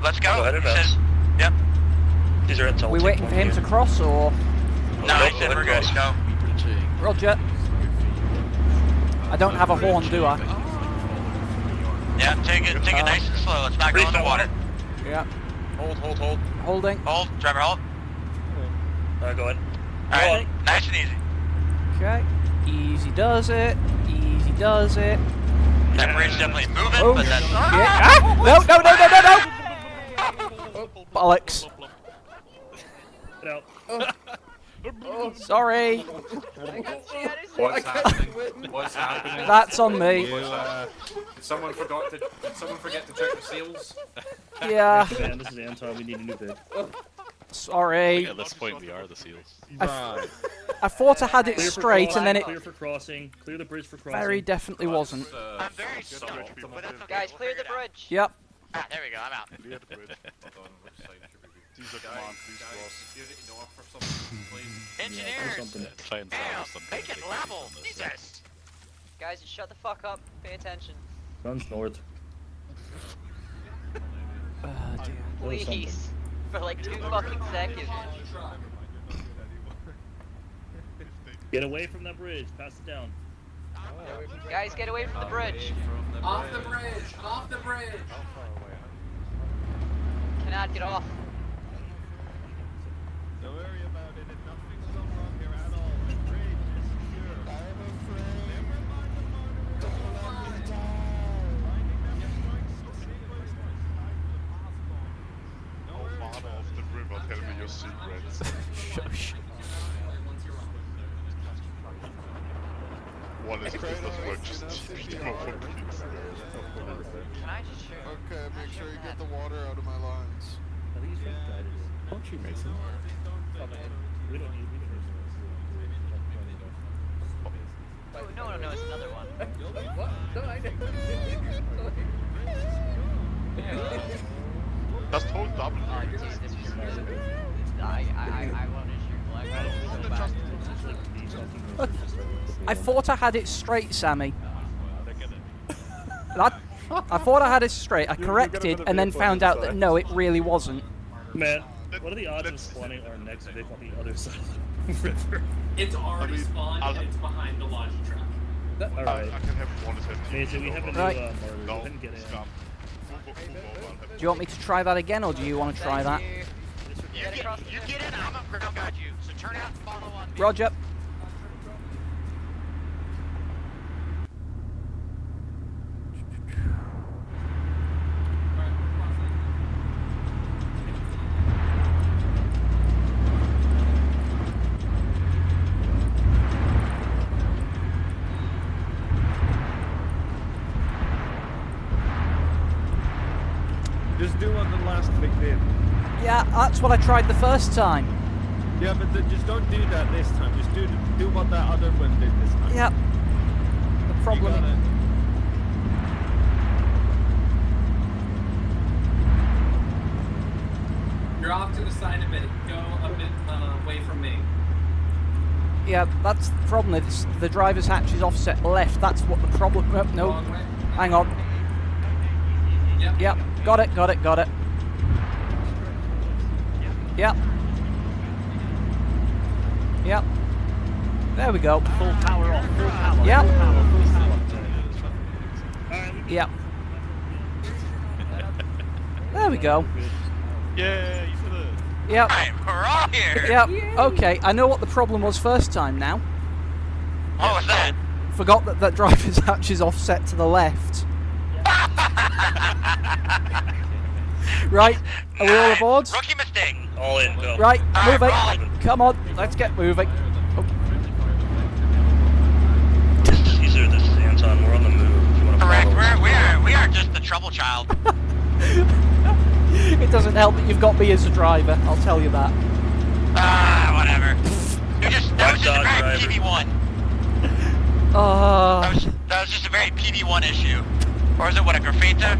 let's go. Go ahead, He says, yep. These are intel. We waiting for him to cross, or...? No, he said we're good. Go. Roger. I don't have a horn, do I? Yeah, take it nice and slow. Let's not go in the water. Yeah. Hold. Holding. Hold, driver, hold. Go ahead. Alright, nice and easy. Okay. Easy does it. Easy does it. That bridge definitely moving, Oh, but that's... yeah. No! Bollocks. Get out. Sorry. What's happening? What's happening? That's on me. Did someone forget to check the seals? Yeah. Man, this is Anton. We need a new bid. Sorry. At this point, we are the seals. I thought I had it Clear for straight, crossing, and then it clear for crossing. Clear the bridge for crossing. very definitely wasn't. I'm very stoked, but that's okay. Guys, clear the bridge. Yep. Ah, there we go, I'm out. Engineers! Try and Damn, solve make it level! Jesus! Guys, just shut the fuck up. Pay attention. Guns north. Please. For like 2 fucking seconds. Get away from that bridge. Pass it down. Guys, get away from the bridge. Off the bridge! Off the bridge! Cannot get off. Don't worry about it. Nothing's gone wrong here at all. The bridge is secure. I am afraid. Never mind the murder. Marder of the river, tell me your secrets. Shush. One is business work, just keep them up for peace. Can I just shoot? Okay, make sure you get the water out of my lines. Are these guided? Don't you, Mason? We don't need Oh, no, it's another one. What? No, I know. Just hold W. Oh, dude, this was... I want to shoot black. I thought I had it straight, Sammy. I thought I had it straight. I corrected and then found out that no, it really wasn't. Man, what are the odds of spawning our next Vic on the other side of the river? It's already spawned and it's behind the launch track. Alright. I can have one as Mason, we have a new Right. Marder. No, Go ahead and get in. stop. Do you want me to try that again, or do you want to try that? You get in, I'm a ground guide you, so turn out and follow on me. Roger. Just do what the last Vic did. Yeah, that's what I tried the first time. Yeah, but just don't do that this time. Just do what that other one did this time. Yep. The problem. Yeah, that's the problem. It's the driver's hatch is offset left. That's what the problem. No, hang on. Yep, got it. Yep. Yep. There we go. Full power on. Full power. Yep. Full power. Full power. Yep. There we go. Yeah, you did it. Yep. We're all here. Yep. Okay, I know what the problem was first time now. What was that? Forgot that that driver's hatch is offset to the left. Right, are we all aboard? Rookie mistake. All in, go. Right, moving. rolling. Come on, let's get moving. Oh. This is Caesar, this is Anton. We're on the move. If you want to Correct. follow. We are just the trouble child. It doesn't help that you've got me as a driver, I'll tell you that. Whatever. That was just a very driver. PV1. That was just a very PV1 issue. Or is it what, a graffita?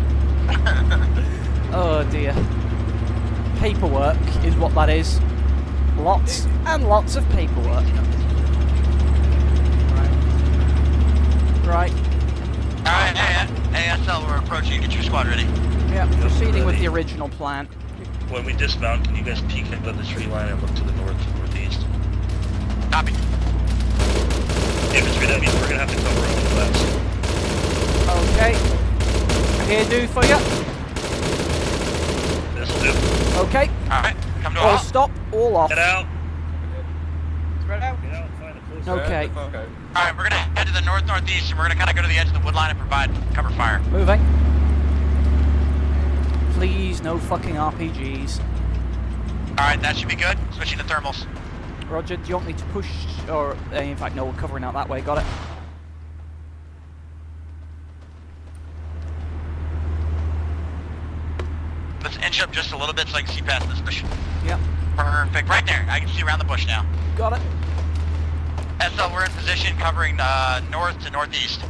Oh dear. Paperwork is what that is. Lots and lots of paperwork. Right. Alright, ASL, we're approaching. Get your squad ready. Yeah, proceeding with the original plan. When we dismount, can you guys peek above the tree line and look to the northeast? Copy. Infantry, that means we're gonna have to cover on the west. Okay. Here do for you. This'll do. Okay. Alright, come to All all. stop, all off. Get out. Spread out. Get out and find a close. Okay. Alright, we're gonna head to the northeast and we're gonna kinda go to the edge of the wood line and provide cover fire. Moving. Please, no fucking RPGs. Alright, that should be good. Switching to thermals. Roger, do you want me to push, or in fact no, we're covering out that way, got it. Let's inch up just a little bit so I can see past this bush. Yep, Perfect, right there. I can see around the bush now. got it. SL, we're in position covering north to northeast.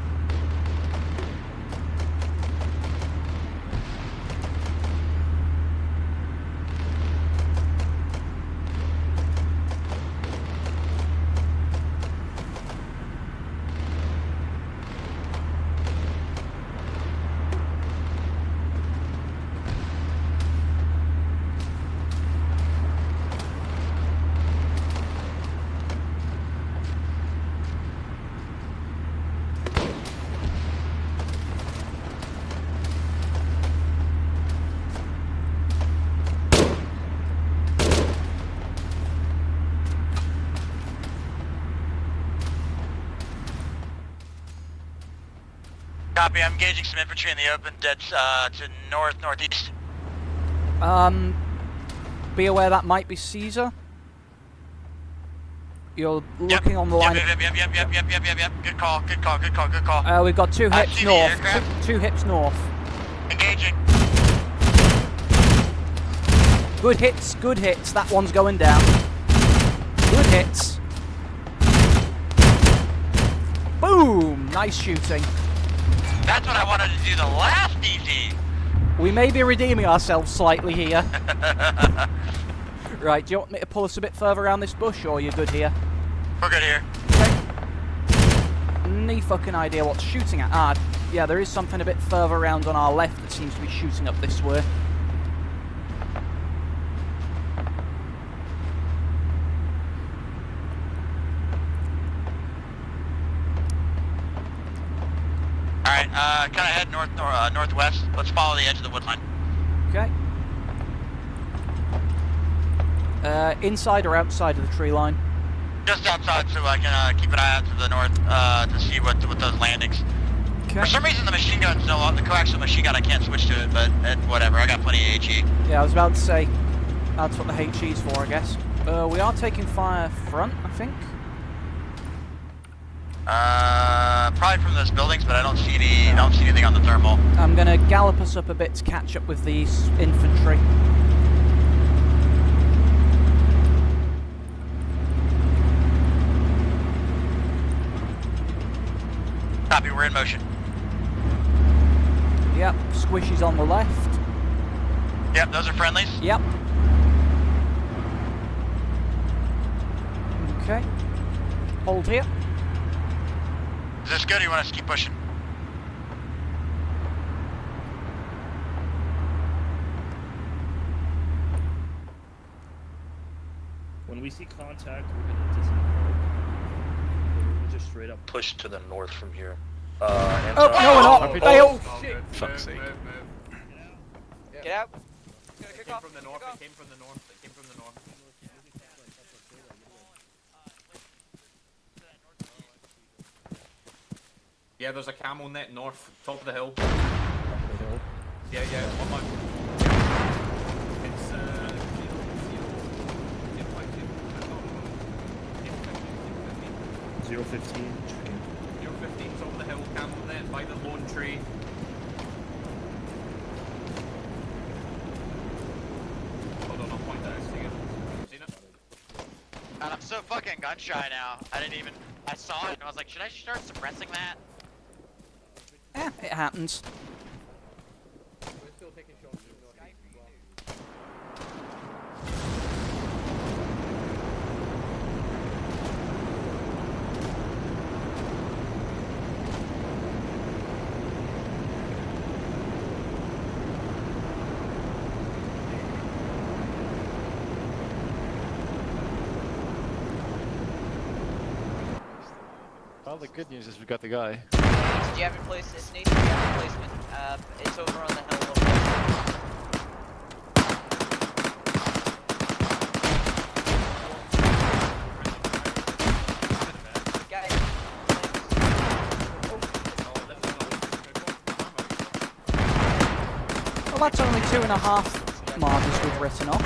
Copy, I'm engaging some infantry in the open, dead to northeast. Be aware that might be Caesar. You're looking on the line. Yep. Good call. We've got two I hips see the north. aircraft. Two hips north. Engaging. Good hits. That one's going down. Good hits. Boom! Nice shooting. That's what I wanted to do the last DZ. We may be redeeming ourselves slightly here. Right, do you want me to pull us a bit further around this bush, or are you good here? We're good here. Okay. Any fucking idea what's shooting at? Ah, yeah, there is something a bit further around on our left that seems to be shooting up this way. Alright, kind of head northwest. Let's follow the edge of the wood line. Okay. Inside or outside of the tree line? Just outside so I can keep an eye out to the north to see what those landings. Okay. For some reason the machine gun's no longer, the coaxial machine gun, I can't switch to it, but whatever, I got plenty of HE. Yeah, I was about to say, that's what the HE's for, I guess. We are taking fire front, I think. Probably from those buildings, but I don't see anything on the thermal. I'm gonna gallop us up a bit to catch up with these infantry. Copy, we're in motion. Yep, squishies on the left. Yep, those are friendlies. Yep. Okay. Hold here. Is this good or you want us to keep pushing? When we see contact, we're gonna disembark. We're gonna just straight up push to the north from here. Oh, no, we're not. Fail. Fuck's sake. Get out. It came from the north. It came from the north. It came from the north. Yeah, there's a camel net north, top of the hill. Yeah, one more. It's 015. 015, top of the hill, camel net by the lone tree. Hold on, I'll point that out to you. Seen it? God, I'm so fucking gun shy now. I saw it and I was like, should I start suppressing that? It happens. We're still taking shots from the northeast as well. Well, the good news is we got the guy. Do you have a place? It's needs to be a replacement. It's over on the hill. Well, that's only 2.5 Marders we've written off.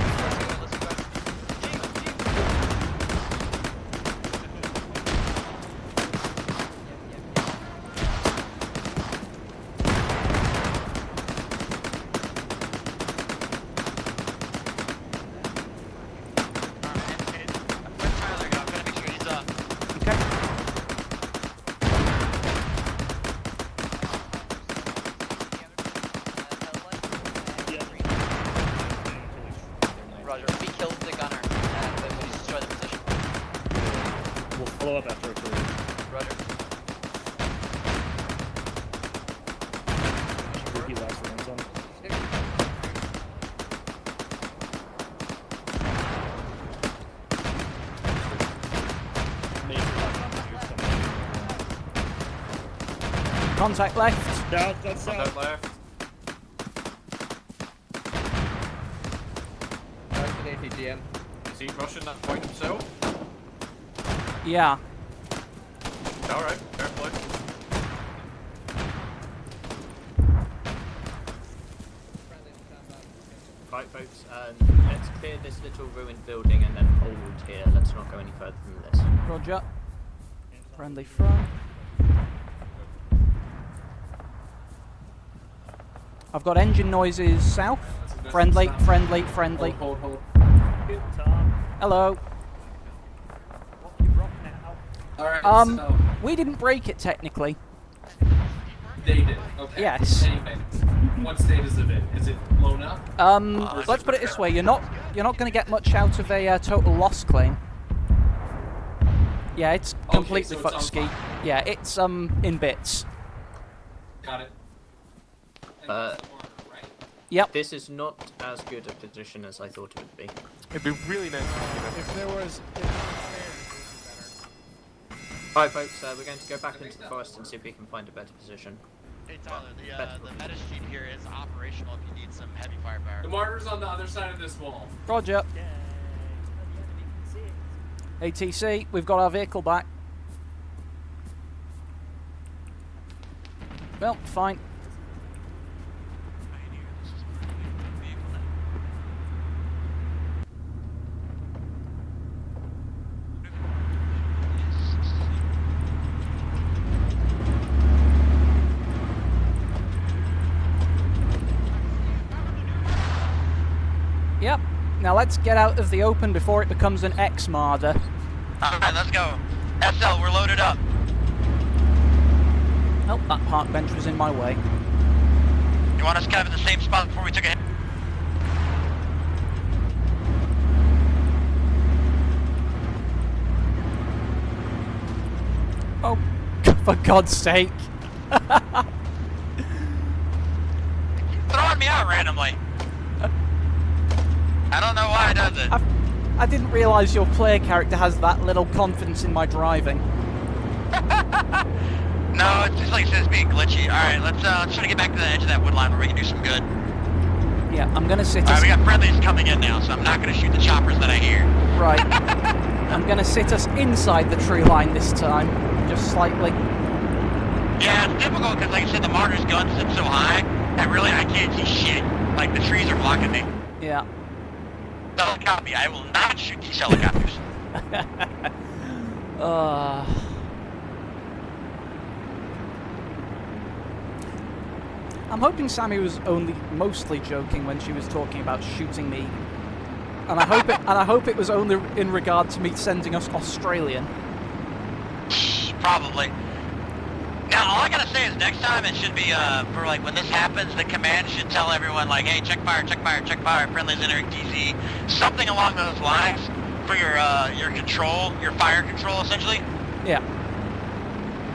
Follow up after it's over. Roger. Repeat last for Anton. Contact left. Down, south. Contact left. That's an ATGM. Is he rushing that point himself? Yeah. Alright, fair play. Right, folks, let's clear this little ruined building and then hold here. Let's not go any further than this. Roger. Friendly front. I've got engine noises south. Friendly. Hold. Hello. Alright, we didn't break it technically. They did. Okay. Yes. Anyway, what state is it in? Is it blown up? Let's put it this way: you're not going to get much out of a total loss claim. Yeah, it's completely so it's fucked on ski. fire. Yeah, it's in bits. Got it. Yep. This is not as good a position as I thought it would be. It'd be really nice if there was. Alright, folks, we're going to go back into the forest and see if we can find a better position. Hey Tyler, the meta sheet here is operational if you need some heavy firepower. The Marder's on the other side of this wall. Roger. ATC, we've got our vehicle back. Well, fine. Yep. Now let's get out of the open before it becomes an X-Marder. Alright, let's go. SL, we're loaded up. Oh, that park bench was in my way. You want us kind of in the same spot before we took a hit? Oh, for God's sake. Throwing me out randomly. I don't know why it does it. I didn't realise your player character has that little confidence in my driving. No, it's just like it says being glitchy. Alright, let's try to get back to the edge of that wood line where we can do some good. Yeah, I'm gonna sit Alright, we got friendlies coming in now, so I'm not gonna shoot the choppers that I hear. Right. I'm gonna sit us inside the tree line this time, just slightly. Yeah, it's difficult because, like I said, the Marder's gun sits so high that really I can't see shit. Like, the trees are blocking me. Yeah. So, copy. I will not shoot these helicopters. I'm hoping Sammy was only mostly joking when she was talking about shooting me, and I hope it was only in regard to me sending us Australian. Probably. Now, all I gotta say is next time it should be, for like when this happens, the command should tell everyone like, hey, check fire, friendlies entering TC, something along those lines for your control, your fire control, essentially. Yeah.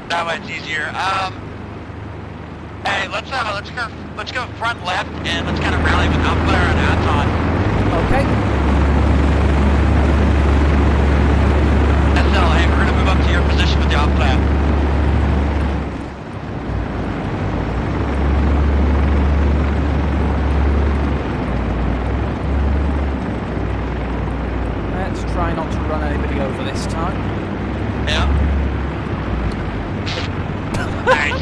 That way it's easier. Hey, let's go front left and let's kind of rally with Outflare and Anton. Okay. SL, hey, we're gonna move up to your position with the Outflare. Let's try not to run anybody over this time. Yeah. Nice.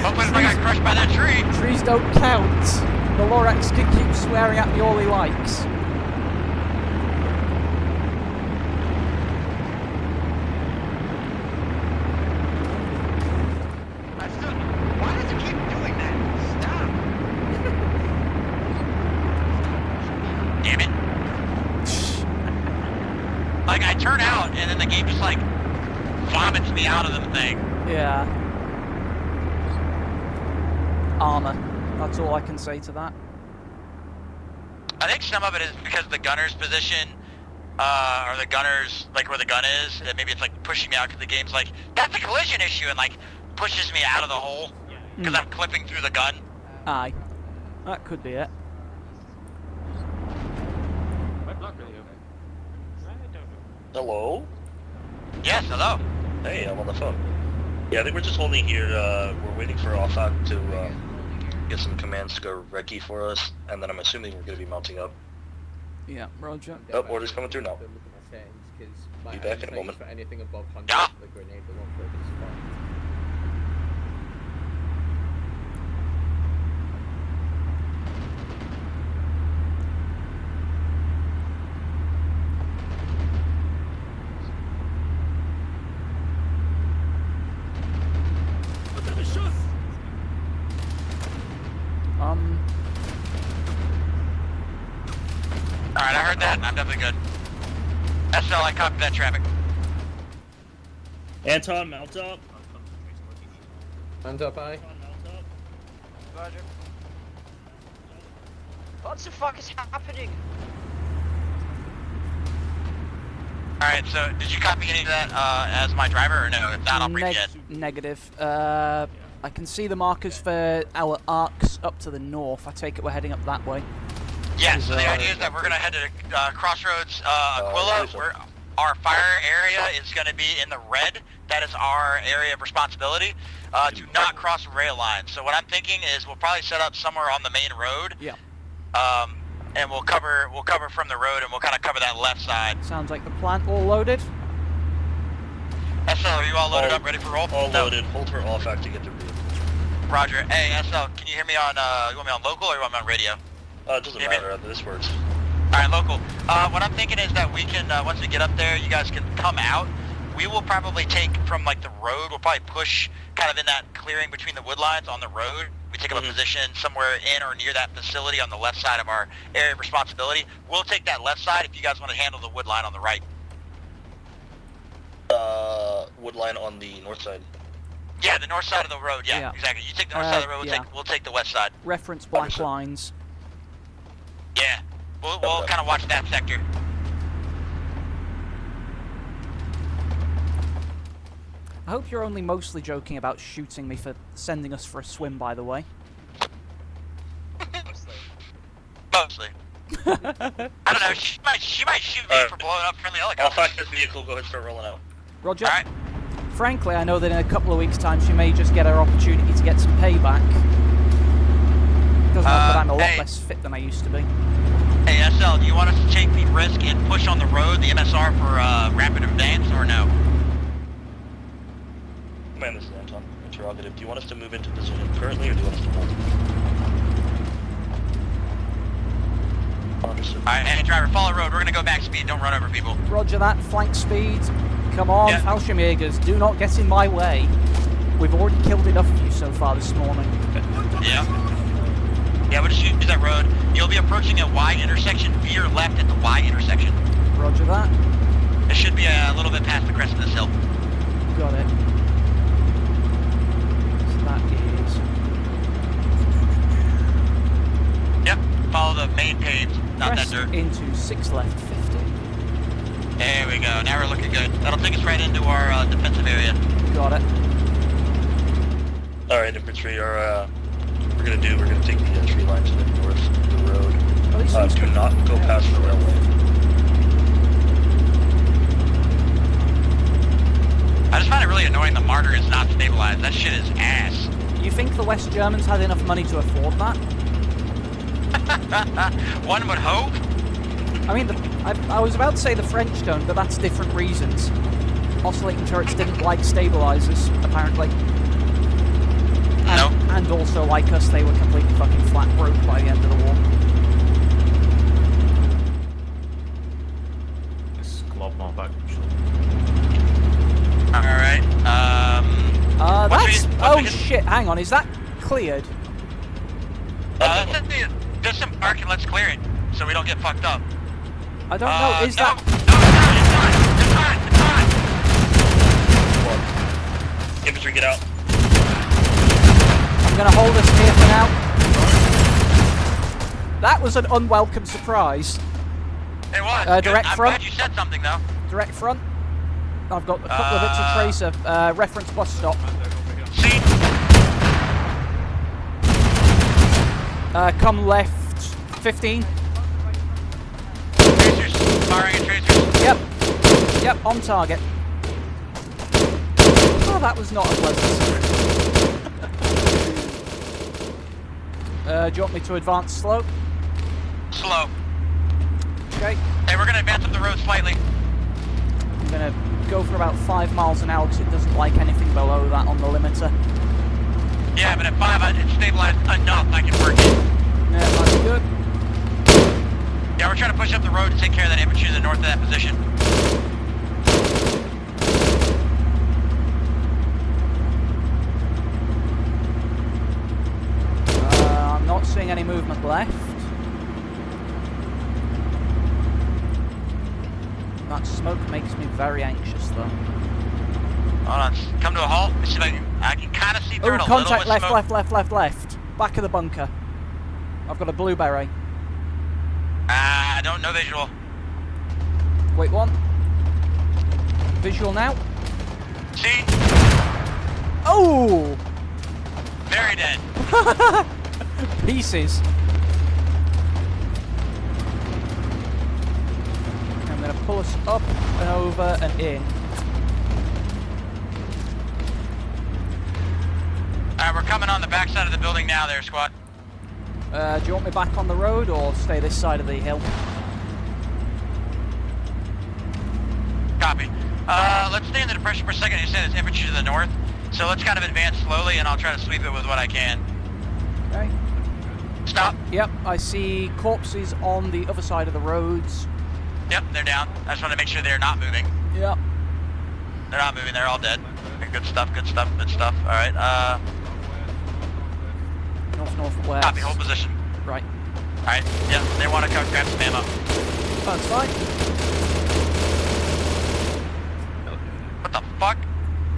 Hopefully if I got crushed by that tree. Trees don't count. The Lorax can keep swearing at me all he likes. Why does it keep doing that? Stop! Damn it. Like, I turn out, and then the game just, like, vomits me out of the thing. Yeah. Armor. That's all I can say to that. I think some of it is because the gunner's position, or the gunner's, like, where the gun is, and maybe it's, like, pushing me out because the game's like, that's a collision issue, and, like, pushes me out of the hole, because I'm clipping through the gun. Aye. That could be it. Hello? Yes, hello. Hey, I'm on the phone. Yeah, I think we're just holding here. We're waiting for Alpha to get some commands to go recce for us, and then I'm assuming we're going to be mounting up. Yeah, roger. Oh, orders coming through now. Be back in a moment. For anything above 100, Yeah. the grenade will not focus fire. Alright, I heard that, and I'm definitely good. SL, I copy that traffic. Anton, mount up. Hands up, aye. Roger. What the fuck is happening? Alright, so did you copy any of that as my driver, or no? If not, I'll brief you in. Negative. I can see the markers for our arcs up to the north. I take it we're heading up that way. Yeah, so the idea is that we're going to head to Crossroads Aquila, where our fire area is going to be in the red. That is our area of responsibility. Do not cross rail lines. So what I'm thinking is we'll probably set up somewhere on the main road. Yeah. And we'll cover from the road, and we'll kind of cover that left side. Sounds like the plan. All loaded? SL, are you all loaded up, ready for roll? All loaded. Hold for Alpha to get the rear. Roger. Hey, SL, can you hear me on, you want me on local or you want me on radio? It doesn't matter. This works. Alright, local. What I'm thinking is that we can, once we get up there, you guys can come out. We will probably take from, like, the road. We'll probably push kind of in that clearing between the wood lines on the road. We take up a position somewhere in or near that facility on the left side of our area of responsibility. We'll take that left side if you guys want to handle the wood line on the right. Wood line on the north side. Yeah, the north side of the road. Yeah. Exactly. You take the north side of the road. We'll take the west side. Reference black lines. Yeah. We'll kind of watch that sector. I hope you're only mostly joking about shooting me for sending us for a swim, by the way. Mostly. I don't know, she might shoot me for blowing up friendly helicopters. I'll fact this vehicle, go ahead and start rolling out. Roger. Alright. Frankly, I know that in a couple of weeks' time she may just get her opportunity to get some payback. Doesn't help that I'm a lot less fit than I used to be. Hey, SL, do you want us to take the risk and push on the road, the MSR, for rapid advance, or no? Man, this is Anton. Interrogative. Do you want us to move into position currently, or do you want us to hold? Understood. Alright, hey driver, follow road. We're gonna go back speed. Don't run over people. Roger that. Flank speed. Come on, Fallschirmjagers. Do not get in my way. We've already killed enough of you so far this morning. Yeah. Yeah, we'll just use that road. You'll be approaching a Y intersection. Veer left at the Y intersection. Roger that. It should be a little bit past the crest of this hill. Got it. So that is... Yep, follow the main page, not that dirt. Into 6 left 50. There we go, now we're looking good. That'll take us right into our defensive area. Got it. Alright, infantry, we're gonna take the entry line to the north of the road. Do not go past the railway. I just find it really annoying the Marder is not stabilized. That shit is ass. You think the West Germans had enough money to afford that? One would hope. I mean, I was about to say the French don't, but that's different reasons. Oscillating turrets didn't like stabilizers, apparently. And also, like us, they were completely fucking flat broke by the end of the war. This glob not back. Alright, that's... Oh shit, hang on, is that cleared? Let's disembark and let's clear it, so we don't get fucked up. I don't know, is that... It's fine. Infantry, get out. I'm gonna hold us here for now. That was an unwelcome surprise. It was. Direct I'm front. glad you said something, though. Direct front. I've got a couple of bits of tracer. Reference bus stop. See? Come left. 15. Tracers. Firing at tracers. Yep, on target. Oh, that was not a pleasant. Do you want me to advance slow? Slow. Okay. Hey, we're gonna advance up the road slightly. I'm gonna go for about 5 miles an hour because it doesn't like anything below that on the limiter. Yeah, but at 5, it's stabilized enough I can work it. Yeah, that's good. Yeah, we're trying to push up the road to take care of that infantry to the north of that position. I'm not seeing any movement left. That smoke makes me very anxious, though. Hold on, come to a halt. Let's see if I can kind of see through it a contact little with left. Back of the bunker. I've got a blue beret. I don't know visual. Wait, one. Visual now. See? Oh! Very dead. Pieces. I'm going to pull us up and over and in. Alright, we're coming on the back side of the building now there, squad. Do you want me back on the road or stay this side of the hill? Copy. Let's stay in the depression for a second. You said it's infantry to the north. So let's kind of advance slowly and I'll try to sweep it with what I can. Okay. Stop. Yep, I see corpses on the other side of the roads. Yep, they're down. I just want to make sure they're not moving. Yep. They're not moving, they're all dead. Good stuff, good stuff, good stuff. Alright, Northwest. Copy, hold position. Right. Alright, yep, they want to come grab some ammo. That's fine. What the fuck?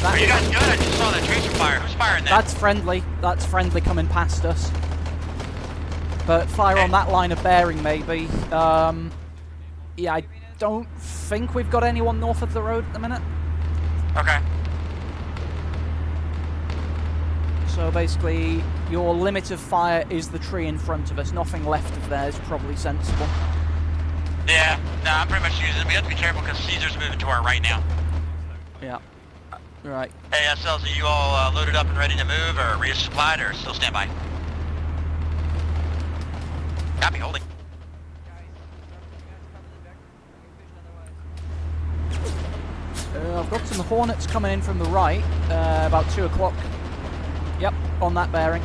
Are you guys good? I just saw that tracer fire. Who's firing that? That's friendly. That's friendly coming past us. But fire on that line of bearing, maybe. Yeah, I don't think we've got anyone north of the road at the minute. Okay. So basically, your limit of fire is the tree in front of us. Nothing left of there is probably sensible. Yeah, no, I'm pretty much using it. We have to be careful because Caesar's moving to our right now. Yeah. Right. Hey, SLs, are you all loaded up and ready to move, or resupplied, or still stand by? Copy, holding. I've got some Hornets coming in from the right, about 2 o'clock. Yep, on that bearing.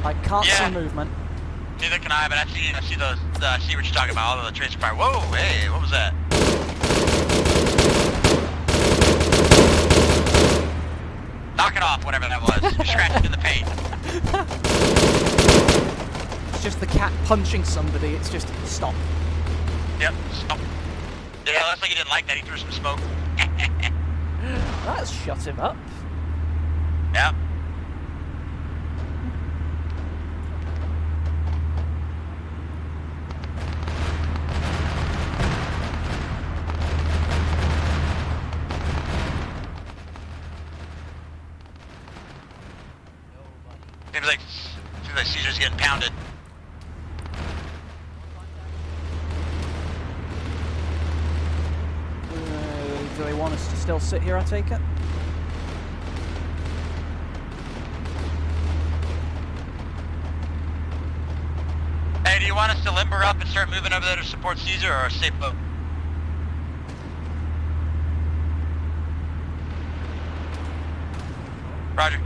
I can't see movement. Neither can I, but I see those. See what you're talking about. All of the tracer fire. Whoa, hey, what was that? Knock it off, whatever that was. You're scratching in the paint. It's just the cat punching somebody. It's just stop. Yep, stop. Yeah, looks like he didn't like that. He threw some smoke. That's shut him up. Yeah. Seems like Caesar's getting pounded. Do they want us to still sit here, I take it? Hey, do you want us to limber up and start moving over there to support Caesar, or stay put? Roger.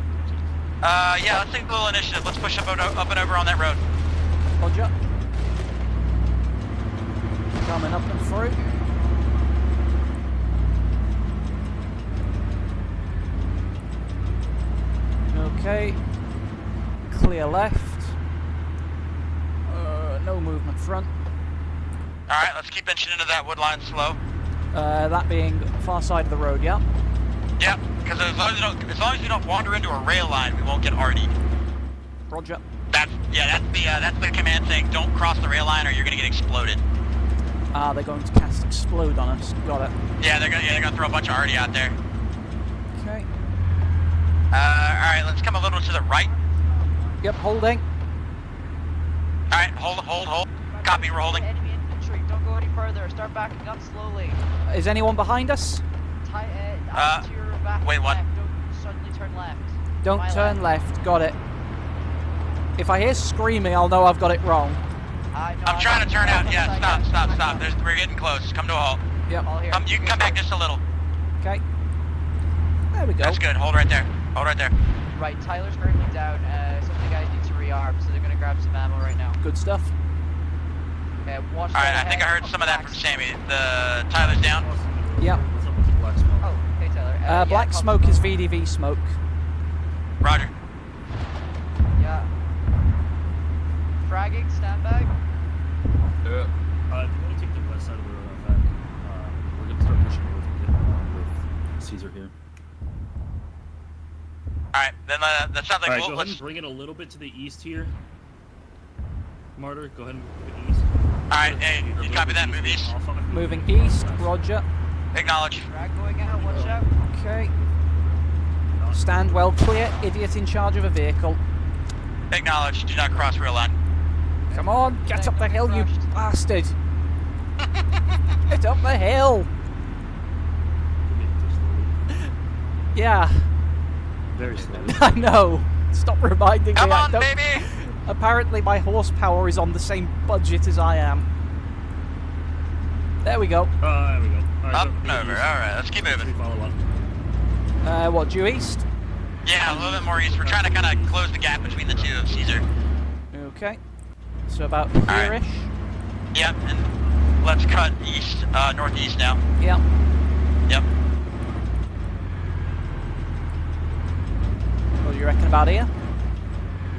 Yeah, let's take a little initiative. Let's push up and over on that road. Roger. Coming up and through. Okay. Clear left. No movement front. Alright, let's keep inching into that wood line slow. That being far side of the road, yeah? Yep, because as long as you don't wander into a rail line, we won't get RD'd. Roger. That's the command saying don't cross the rail line or you're gonna get exploded. Ah, they're going to cast explode on us. Got it. Yeah, they're gonna throw a bunch of RD out there. Okay. Alright, let's come a little to the right. Yep, holding. Alright, hold. Copy, we're holding. Enemy infantry, don't go any further. Start backing up slowly. Is anyone behind us? To your back. Wait, what? Left. Don't suddenly turn left. Don't turn left. Got it. If I hear screaming, I'll know I've got it wrong. I'm trying to turn out. Yeah, stop. We're getting close. Come to a halt. Yep. You can come back just a little. Okay. There we go. That's good. Hold right there. Right, Tyler's currently down. Some of the guys need to rearm, so they're gonna grab some ammo right now. Good stuff. Okay, watch. Alright, I think I heard some of that from Sammy. The Tyler's down. Yep. Oh, hey Tyler. Black smoke is VDV smoke. Roger. Yeah. Fragging, stand by. If you want to take the west side of the road back, we're going to start pushing north and get with Caesar here. Alright, then that sounds like go ahead and bring it a little bit to the east here. Marder, go ahead and move it east. Alright, hey, you copy that? Move east. Moving east, roger. Acknowledge. Frag going out, watch out. Okay. Stand well clear, idiot in charge of a vehicle. Acknowledge, do not cross rail line. Come on, get up the hill, you bastard! Get up the hill! Yeah. Very slowly. I know. Stop reminding me. Come on, baby! Apparently my horsepower is on the same budget as I am. There we go. There we go. Right, up and over. Alright, let's keep moving. What, due east? Yeah, a little bit more east. We're trying to kind of close the gap between the two of Caesar. Okay. So about here-ish? Yep, and let's cut east, northeast now. Yep. Yep. What do you reckon about here?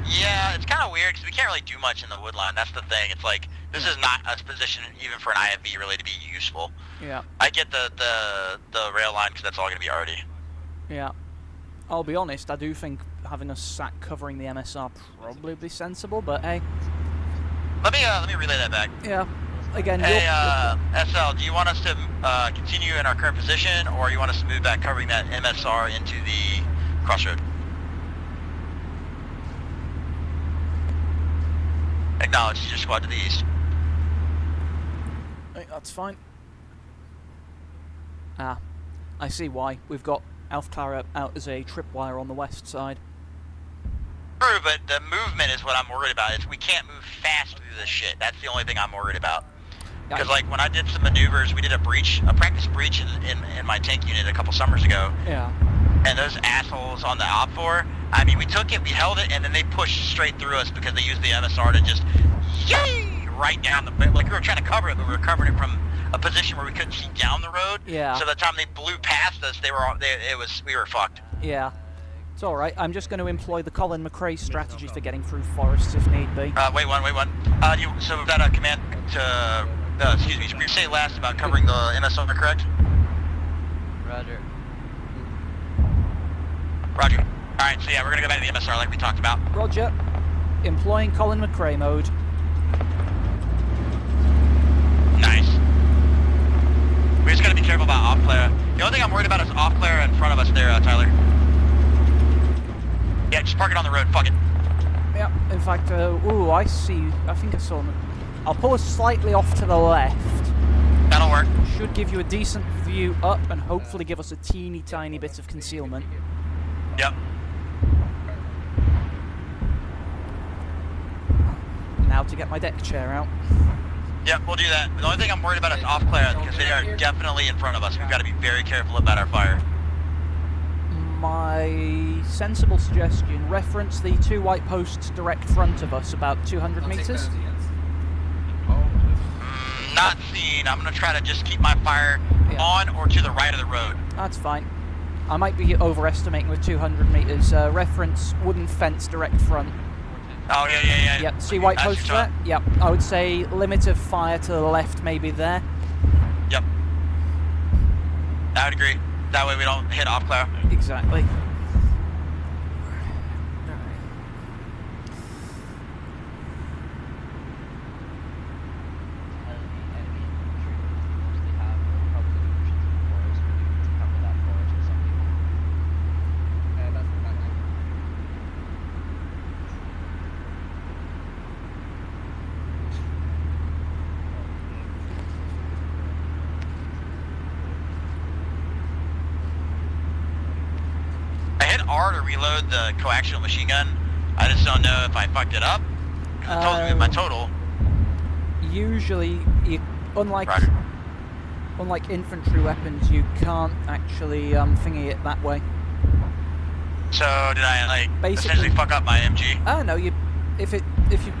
Yeah, it's kind of weird because we can't really do much in the wood line. That's the thing. It's like, this is not a position even for an IFV really to be useful. Yeah. I get the rail line because that's all going to be RD. Yeah. I'll be honest, I do think having a SAC covering the MSR probably be sensible, but hey. Let me relay that back. Yeah. Again, hey, SL, do you want us to continue in our current position, or you want us to move back covering that MSR into the crossroad? Acknowledge your squad to the east. Right, that's fine. Ah, I see why. We've got Alpha Clara out as a tripwire on the west side. True, but the movement is what I'm worried about. Is we can't move fast through this shit. That's the only thing I'm worried about. Because like when I did some maneuvers, we did a practice breach in my tank unit a couple summers ago. Yeah. And those assholes on the OPFOR, I mean, we took it, we held it, and then they pushed straight through us because they used the MSR to just yay right down the, like we were trying to cover it, but we were covering it from a position where we couldn't see down the road. Yeah. So by the time they blew past us, we were fucked. Yeah. It's alright, I'm just going to employ the Colin McRae strategy for getting through forests if need be. Wait one. So we've got a command to, excuse me, you say last about covering the MSR, correct? Roger. Roger. Alright, so yeah, we're gonna go back to the MSR like we talked about. Roger. Employing Colin McRae mode. Nice. We just gotta be careful about off player. The only thing I'm worried about is off player in front of us there, Tyler. Yeah, just park it on the road, fuck it. Yeah, in fact, ooh, I see. I think I saw him. I'll pull us slightly off to the left. That'll work. Should give you a decent view up and hopefully give us a teeny tiny bit of concealment. Yep. Now to get my deck chair out. Yep, we'll do that. The only thing I'm worried about is off player because they are definitely in front of us. We've got to be very careful about our fire. My sensible suggestion, reference the 2 white posts direct front of us, about 200 meters. Not seen. I'm going to try to just keep my fire on or to the right of the road. That's fine. I might be overestimating with 200 meters. Reference wooden fence direct front. Oh, yeah. Yep, see white posts there? Yep, I would say limit of fire to the left, maybe there. Yep. I would agree. That way we don't hit off cloud. Exactly. R to reload the coaxial machine gun. I just don't know if I fucked it up. Because it told me my total. Usually, unlike infantry weapons, you can't actually thingy it that way. So did I essentially fuck up my MG? Oh no,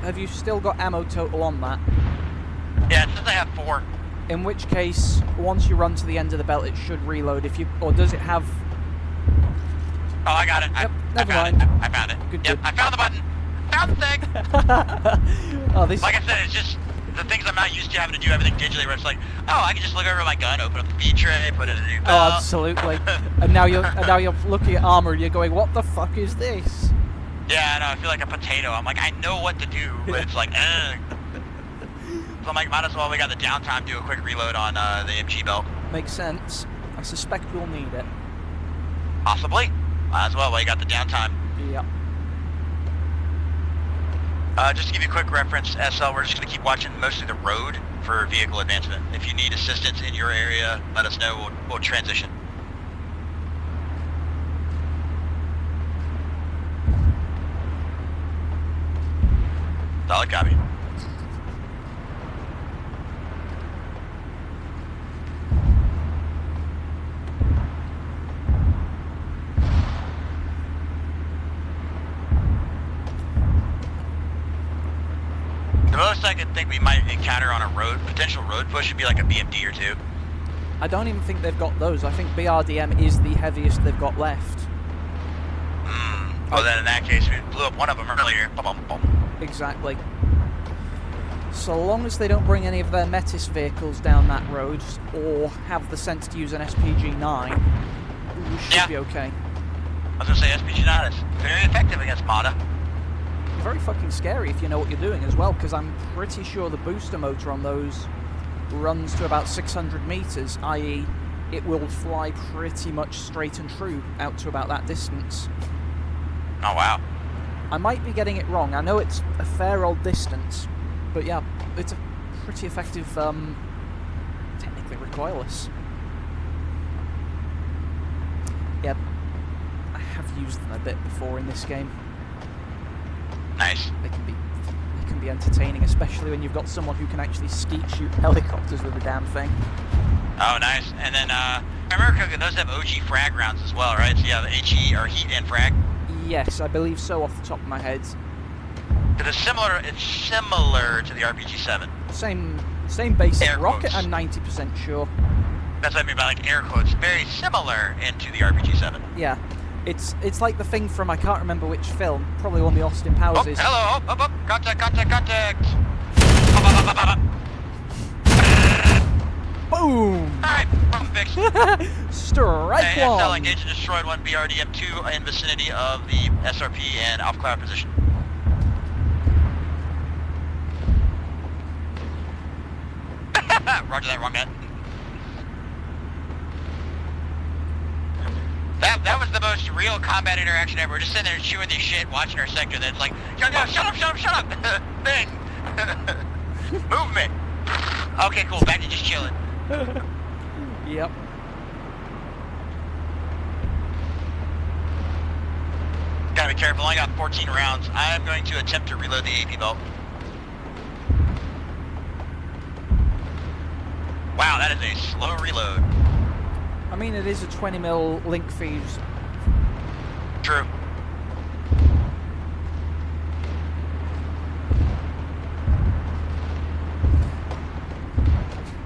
have you still got ammo total on that? Yeah, it says I have 4. In which case, once you run to the end of the belt, it should reload. Or does it have? Oh, I got it. Yep, I found it. Good. I found the button. Found the thing. Oh, this. Like I said, it's just the things I'm not used to having to do everything digitally. Where it's like, oh, I can just look over my gun, open up the feed tray, put it in a new belt. Oh, absolutely. and now you're looking at armor and you're going, what the fuck is this? Yeah, I know. I feel like a potato. I'm like, I know what to do, but it's like, ugh. So I'm like, might as well. We got the downtime. Do a quick reload on the MG belt. Makes sense. I suspect we'll need it. Possibly. Might as well while you got the downtime. Yeah. Just to give you a quick reference, SL, we're just going to keep watching mostly the road for vehicle advancement. If you need assistance in your area, let us know. We'll transition. Solid copy. The most I could think we might encounter on a potential road push would be like a BMD or 2. I don't even think they've got those. I think BRDM is the heaviest they've got left. Well, then in that case, we blew up one of them earlier. Exactly. So long as they don't bring any of their Metis vehicles down that road, or have the sense to use an SPG-9, we should be okay. I was going to say SPG-9 is very effective against Marder. Very fucking scary if you know what you're doing as well, because I'm pretty sure the booster motor on those runs to about 600 meters, i.e. it will fly pretty much straight and true out to about that distance. Oh wow. I might be getting it wrong. I know it's a fair old distance, but yeah, it's a pretty effective, technically recoilless. Yeah, I have used them a bit before in this game. Nice. They can be entertaining, especially when you've got someone who can actually skeet shoot helicopters with the damn thing. Oh, nice. And then, America, those have OG frag rounds as well, right? So you have HE or heat and frag? Yes, I believe so off the top of my head. It's similar to the RPG-7. Same basic Air rocket, quotes. I'm 90% sure. That's what I mean by like air quotes. Very similar into the RPG-7. Yeah. It's like the thing from, I can't remember which film, probably one of the Austin Powers Oh, is. hello, up, contact! Boom! Alright, I'm fixed. Strike Hey, one! SL engaged and destroyed one BRDM-2 in vicinity of the SRP and Alpha Cloud position. Roger that, wrong net. That was the most real combat interaction ever. We're just sitting there chewing this shit, watching our sector, then it's like, yo, shut up! Thing! Movement! Okay, cool, back to just chilling. Yep. Gotta be careful, I only got 14 rounds. I'm going to attempt to reload the AP belt. Wow, that is a slow reload. I mean, it is a 20mm link fuse. True.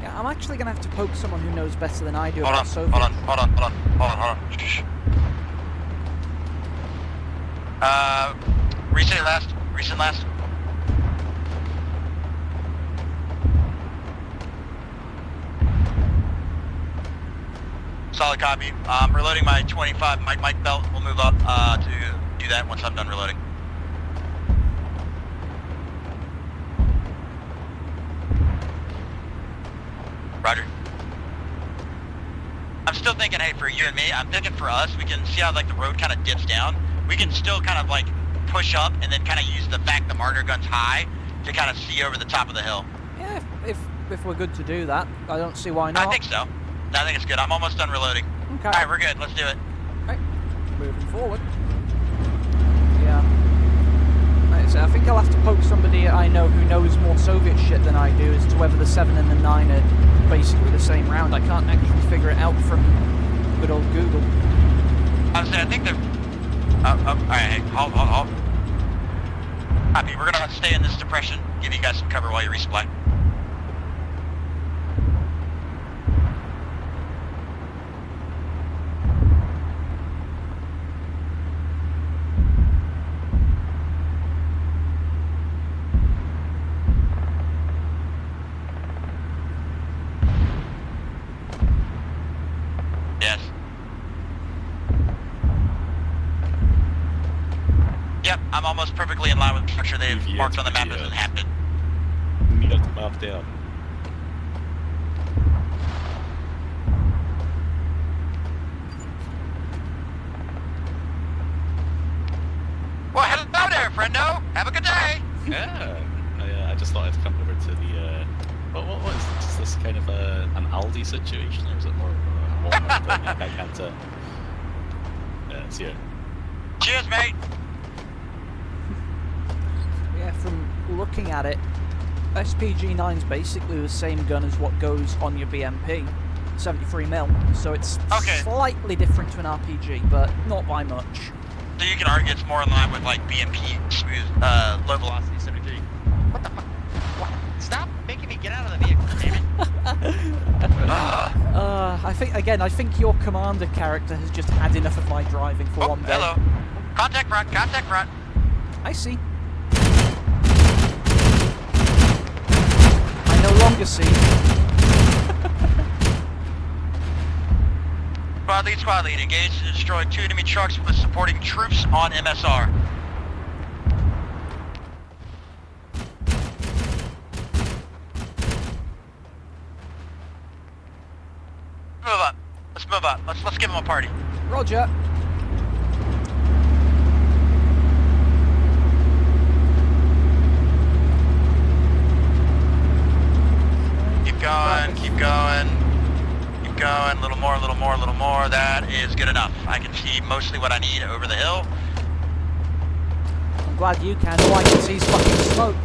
Yeah, I'm actually gonna have to poke someone who knows better than I do Hold about on. Soviet. Shh. Recent last. Solid copy. I'm reloading my 25 mic belt. We'll move up to do that once I'm done reloading. Roger. I'm still thinking, hey, for you and me, I'm thinking for us, we can see how like the road kind of dips down. We can still kind of like push up and then kind of use the fact the Marder gun's high to kind of see over the top of the hill. Yeah, if we're good to do that, I don't see why not. I think so. I think it's good. I'm almost done reloading. Okay. Alright, we're good. Let's do it. Right. Moving forward. Yeah. Like I say, I think I'll have to poke somebody I know who knows more Soviet shit than I do as to whether the 7 and the 9 are basically the same round. I can't actually figure it out from good old Google. Honestly, I think they're... alright, hey, hold. Copy, we're gonna stay in this depression, give you guys some cover while you resupply. Yes. Yep, I'm almost perfectly in line with the structure they've marked on the map as inhabited. Near the map there. Well, hello there, friendo. Have a good day. Yeah. I just thought I'd come over to the. What is this? Is this kind of an Aldi situation, or is it more of a Walmart? I can't. Yeah, it's here. Cheers, mate. Yeah, from looking at it, SPG-9's basically the same gun as what goes on your BMP, 73mm, so it's slightly different to an RPG, but not by much. So you can argue it's more in line with like BMP smooth, low velocity 73. What the fuck? What? Stop making me get out of the vehicle, damn it. I think your commander character has just had enough of my driving for one day. Hello. Contact front. I see. I no longer see. Squad lead, engaged to destroy 2 enemy trucks with supporting troops on MSR. Let's move up. Let's give them a party. Roger. going, keep going. Keep going, a little more, a little more, a little more. That is good enough. I can see mostly what I need over the hill. I'm glad you can. All I can see is fucking smoke.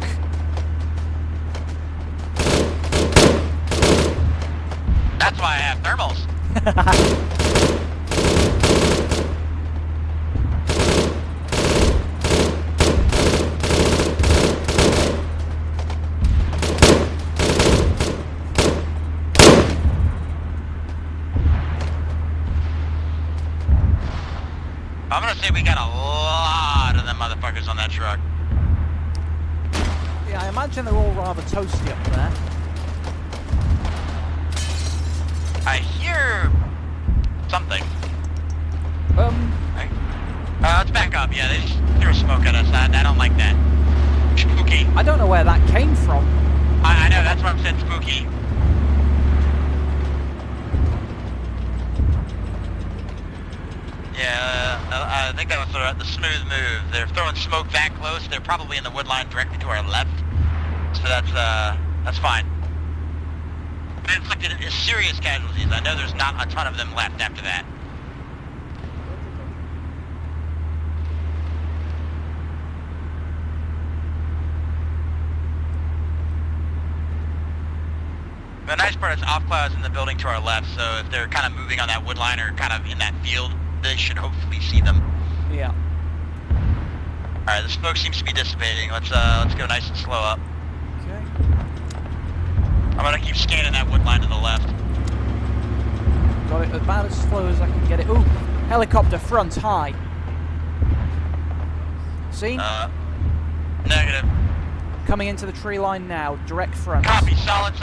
That's why I have thermals. I'm gonna say we got a lot of them motherfuckers on that truck. Yeah, I imagine they're all rather toasty up there. I hear something. Let's back up. Yeah, they just threw smoke at us. I don't like that. Spooky. I don't know where that came from. I know, that's what I'm saying, spooky. Yeah, I think that was the smooth move. They're throwing smoke that close. They're probably in the wood line directly to our left. So that's fine. They inflicted serious casualties. I know there's not a ton of them left after that. The nice part is off clouds in the building to our left, so if they're kind of moving on that wood line or kind of in that field, they should hopefully see them. Yeah. Alright, the smoke seems to be dissipating. Let's go nice and slow up. Okay. I'm gonna keep scanning that wood line to the left. Got it about as slow as I can get it. Ooh, helicopter front high. See? Negative. Coming into the tree line now, direct front. Copy, solid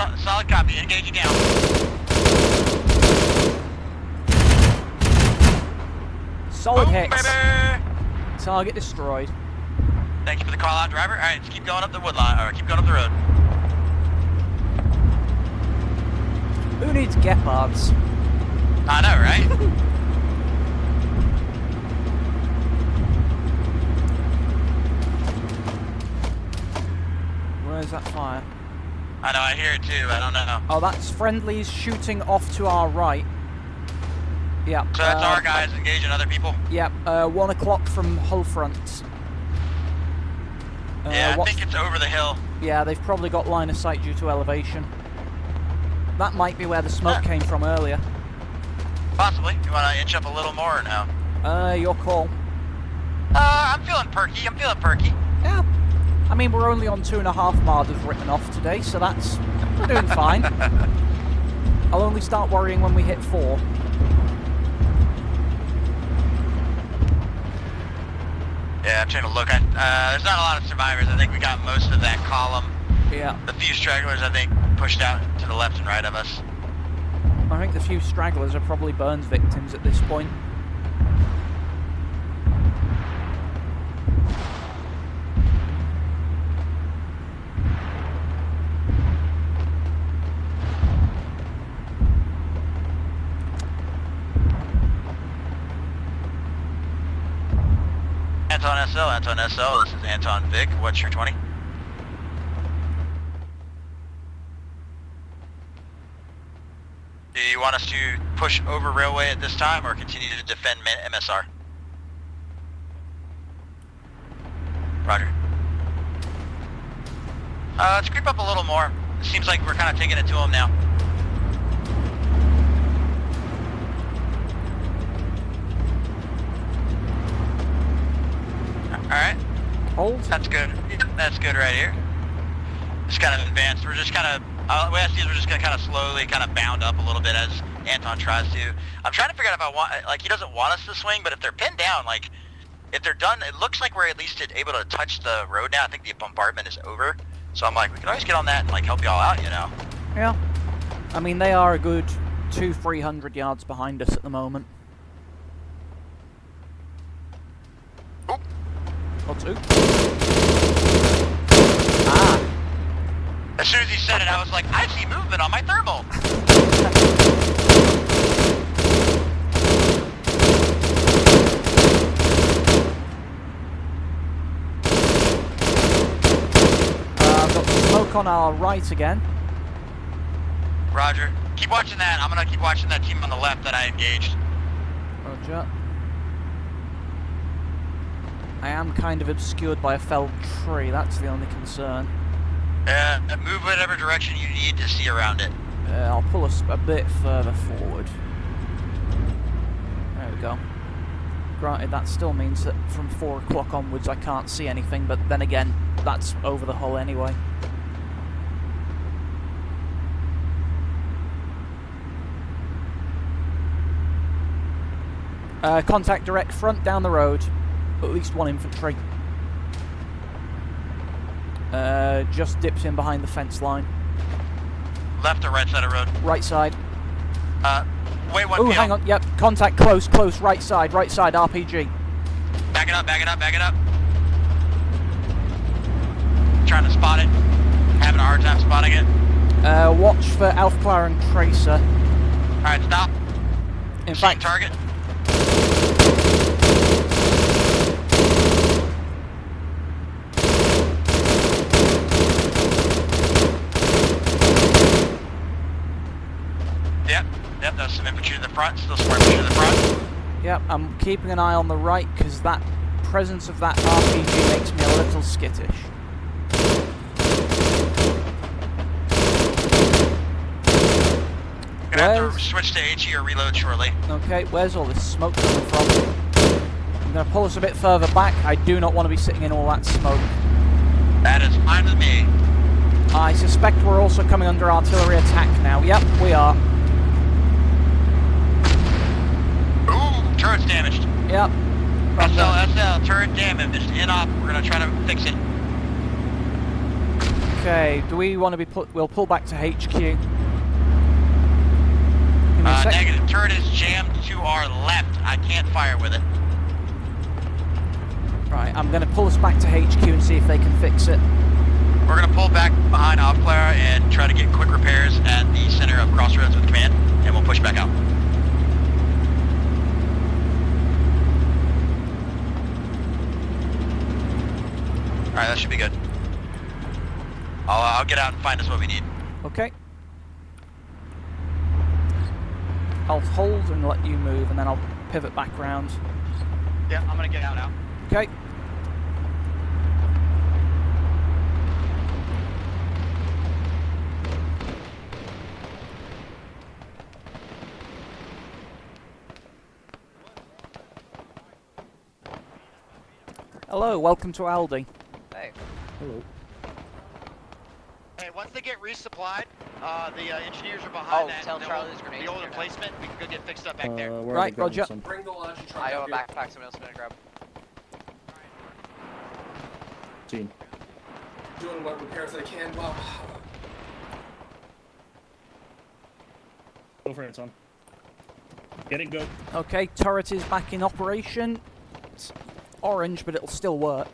copy, engaging down. Solid Boom, hits. Baby. Target destroyed. Thank you for the call out, driver. Alright, let's keep going up the wood line, or keep going up the road. Who needs gepards? I know, right? Where's that fire? I know, I hear it too, I don't know. Oh, that's friendlies shooting off to our right. Yep. So that's our guys engaging other people? Yep, 1 o'clock from hull front. Yeah, I think it's over the hill. Yeah, they've probably got line of sight due to elevation. That might be where the smoke came from earlier. Possibly. You want to inch up a little more or no? Your call. I'm feeling perky, Yeah. I mean, we're only on 2.5 Marders written off today, so we're doing fine. I'll only start worrying when we hit 4. Yeah, I'm trying to look. There's not a lot of survivors. I think we got most of that column. Yeah. The few stragglers, I think, pushed out to the left and right of us. I think the few stragglers are probably Burns victims at this point. Anton SL, this is Anton Vic. What's your 20? Do you want us to push over railway at this time or continue to defend MSR? Roger. Let's creep up a little more. It seems like we're kind of taking it to them now. Alright. Hold. That's good. That's good right here. Just kind of advanced. We're just kind of, the way I see it is we're just going to kind of slowly kind of bound up a little bit as Anton tries to. I'm trying to figure out if I want, like, he doesn't want us to swing, but if they're pinned down, like, if they're done, it looks like we're at least able to touch the road now. I think the bombardment is over. So I'm like, we can always get on that and, like, help y'all out, you know? Yeah. I mean, they are a good 200-300 yards behind us at the moment. Oop. Or 2. As soon as he said it, I was like, I see movement on my thermal. Got smoke on our right again. Roger. Keep watching that. I'm gonna keep watching that team on the left that I engaged. Roger. I am kind of obscured by a felled tree, that's the only concern. Move whatever direction you need to see around it. I'll pull us a bit further forward. There we go. Granted, that still means that from 4 o'clock onwards I can't see anything, but then again, that's over the hull anyway. Contact direct front down the road. At least one infantry. Just dips in behind the fence line. Left or right side of road? Right side. Wait, one. Oh, hang on. Yep. Contact close, right side, RPG. Back it up. Trying to spot it. Having a hard time spotting it. Watch for Alpha and Tracer. Alright, stop. In fact, target. Yep, there's some infantry to the front, still some infantry to the front. Yep, I'm keeping an eye on the right because that presence of that RPG makes me a little skittish. Gonna have to switch to HE or reload shortly. Okay, where's all this smoke coming from? I'm going to pull us a bit further back. I do not want to be sitting in all that smoke. That is fine with me. I suspect we're also coming under artillery attack now. Yep, we are. Ooh, turret's damaged. Yep. SL, turret damaged. In op, we're going to try to fix it. Okay, do we want to be we'll pull back to HQ. Negative. Turret is jammed to our left. I can't fire with it. Right, I'm going to pull us back to HQ and see if they can fix it. We're going to pull back behind Opclara and try to get quick repairs at the center of Crossroads with command, and we'll push back out. Alright, that should be good. I'll get out and find us what we need. Okay. I'll hold and let you move, and then I'll pivot back round. Yeah, I'm gonna get out now. Okay. Hello, welcome to Aldi. Hey. Hello. Hey, once they get resupplied, the engineers are behind that. Tell Charlie's grenades. The old emplacement, we can go get fixed up back there. Right, Roger. Bring the launcher truck I have up a here. backpack someone else is gonna grab. Team. Doing what repairs I can. Well, Go for it, Anton. Get it, go. Okay, turret is back in operation. It's orange, but it'll still work.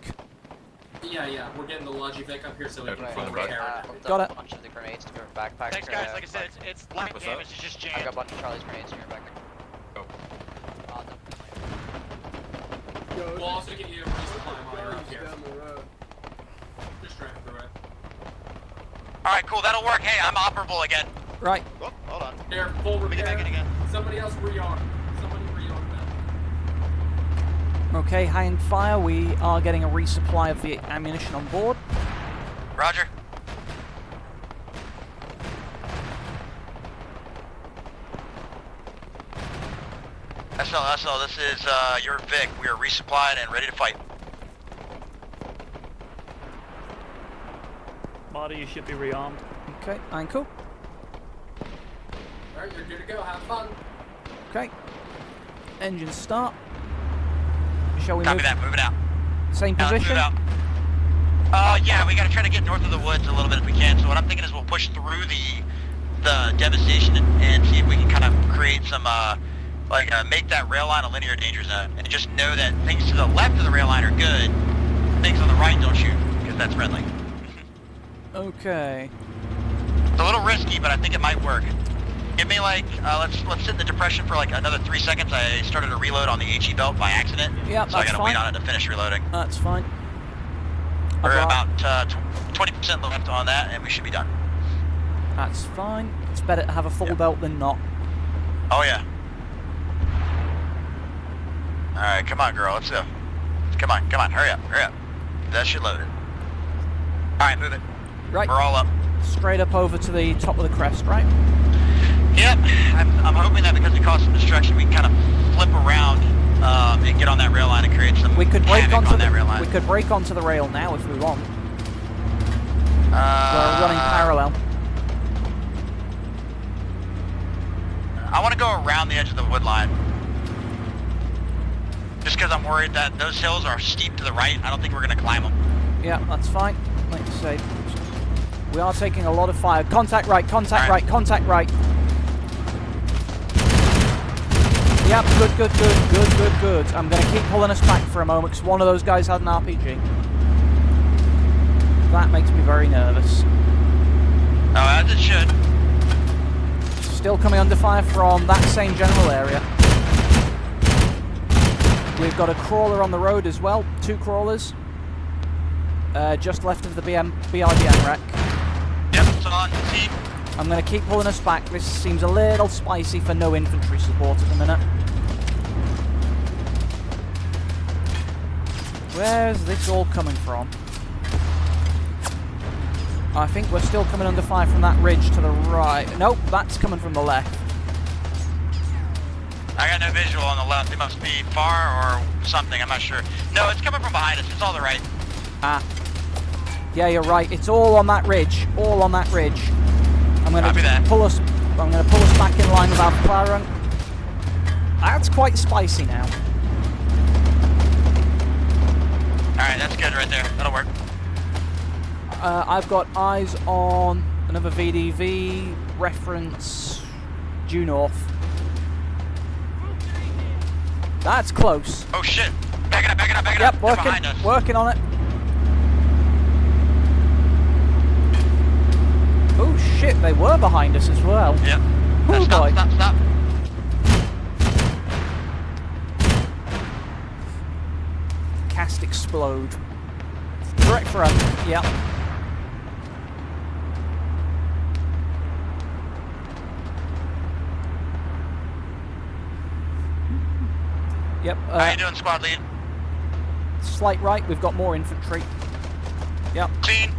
yeah, we're getting the Logivic up here so we can Right, fucking right. repair it. Got it. A bunch of the grenades to your backpack. Thanks, guys. Like I said, it's light What's damage. up? It's just I jammed. got a bunch of Charlie's grenades in your back. Go. We'll also get you a resupply while you're up here. Down the road. Just driving through it. Alright, cool, that'll work. Hey, I'm operable again. Right. Oh, hold on. There, full Let me get repair. back in again. Somebody else rearm. Somebody rearm that. Okay, hang fire. We are getting a resupply of the ammunition on board. Roger. SL, this is your Vic. We are resupplied and ready to fight. Marder, you should be rearmed. Okay, cool. Alright, you're good to go. Have fun. Okay. Engine start. Shall we Copy move? that, moving out. Same Now, let's position? move out. Yeah, we gotta try to get north of the woods a little bit if we can. So what I'm thinking is we'll push through the devastation and see if we can kind of create some, make that rail line a linear danger zone. And just know that things to the left of the rail line are good. Things on the right don't shoot, because that's friendly. Okay. It's a little risky, but I think it might work. Give me let's sit in the depression for another 3 seconds. I started a reload on the HE belt by accident. Yep, so I that's gotta fine. wait on it to finish reloading. That's fine. We're about 20% left on that, and we should be done. That's fine. It's better to have a full belt than not. Oh yeah. Alright, come on girl, let's go. Come on, hurry up. That shit loaded. Alright, move it. Right. We're all up. Straight up over to the top of the crest, right? Yep. I'm hoping that because it caused some destruction, we can kind of flip around and get on that rail line and create some havoc on that rail line. We could break onto the rail now if we want. We're running parallel. I want to go around the edge of the wood line. Just because I'm worried that those hills are steep to the right. I don't think we're going to climb them. Yeah, that's fine. Like I say, we are taking a lot of fire. Contact right, contact right, contact right. Yep, good. I'm going to keep pulling us back for a moment because one of those guys had an RPG. That makes me very nervous. Oh, as it should. Still coming under fire from that same general area. We've got a crawler on the road as well. 2 crawlers. Just left of the BRDM wreck. Yep, it's on. See? I'm going to keep pulling us back. This seems a little spicy for no infantry support at the minute. Where's this all coming from? I think we're still coming under fire from that ridge to the right. Nope, that's coming from the left. I got no visual on the left. It must be far or something. I'm not sure. No, it's coming from behind us. It's all the right. Ah. Yeah, you're right. It's all on that ridge. All on that ridge. I'm going to pull us back in line with our McLaren. That's quite spicy now. Alright, that's good right there. That'll work. I've got eyes on another VDV, reference due north. That's close. Oh shit! Back it up! Yep, working on it. Oh shit, they were behind us as well. Yep. Oh boy. Stop. Cast explode. Direct front, yep. Yep. How you doing, squad lead? Slight right, we've got more infantry. Yep. Clean.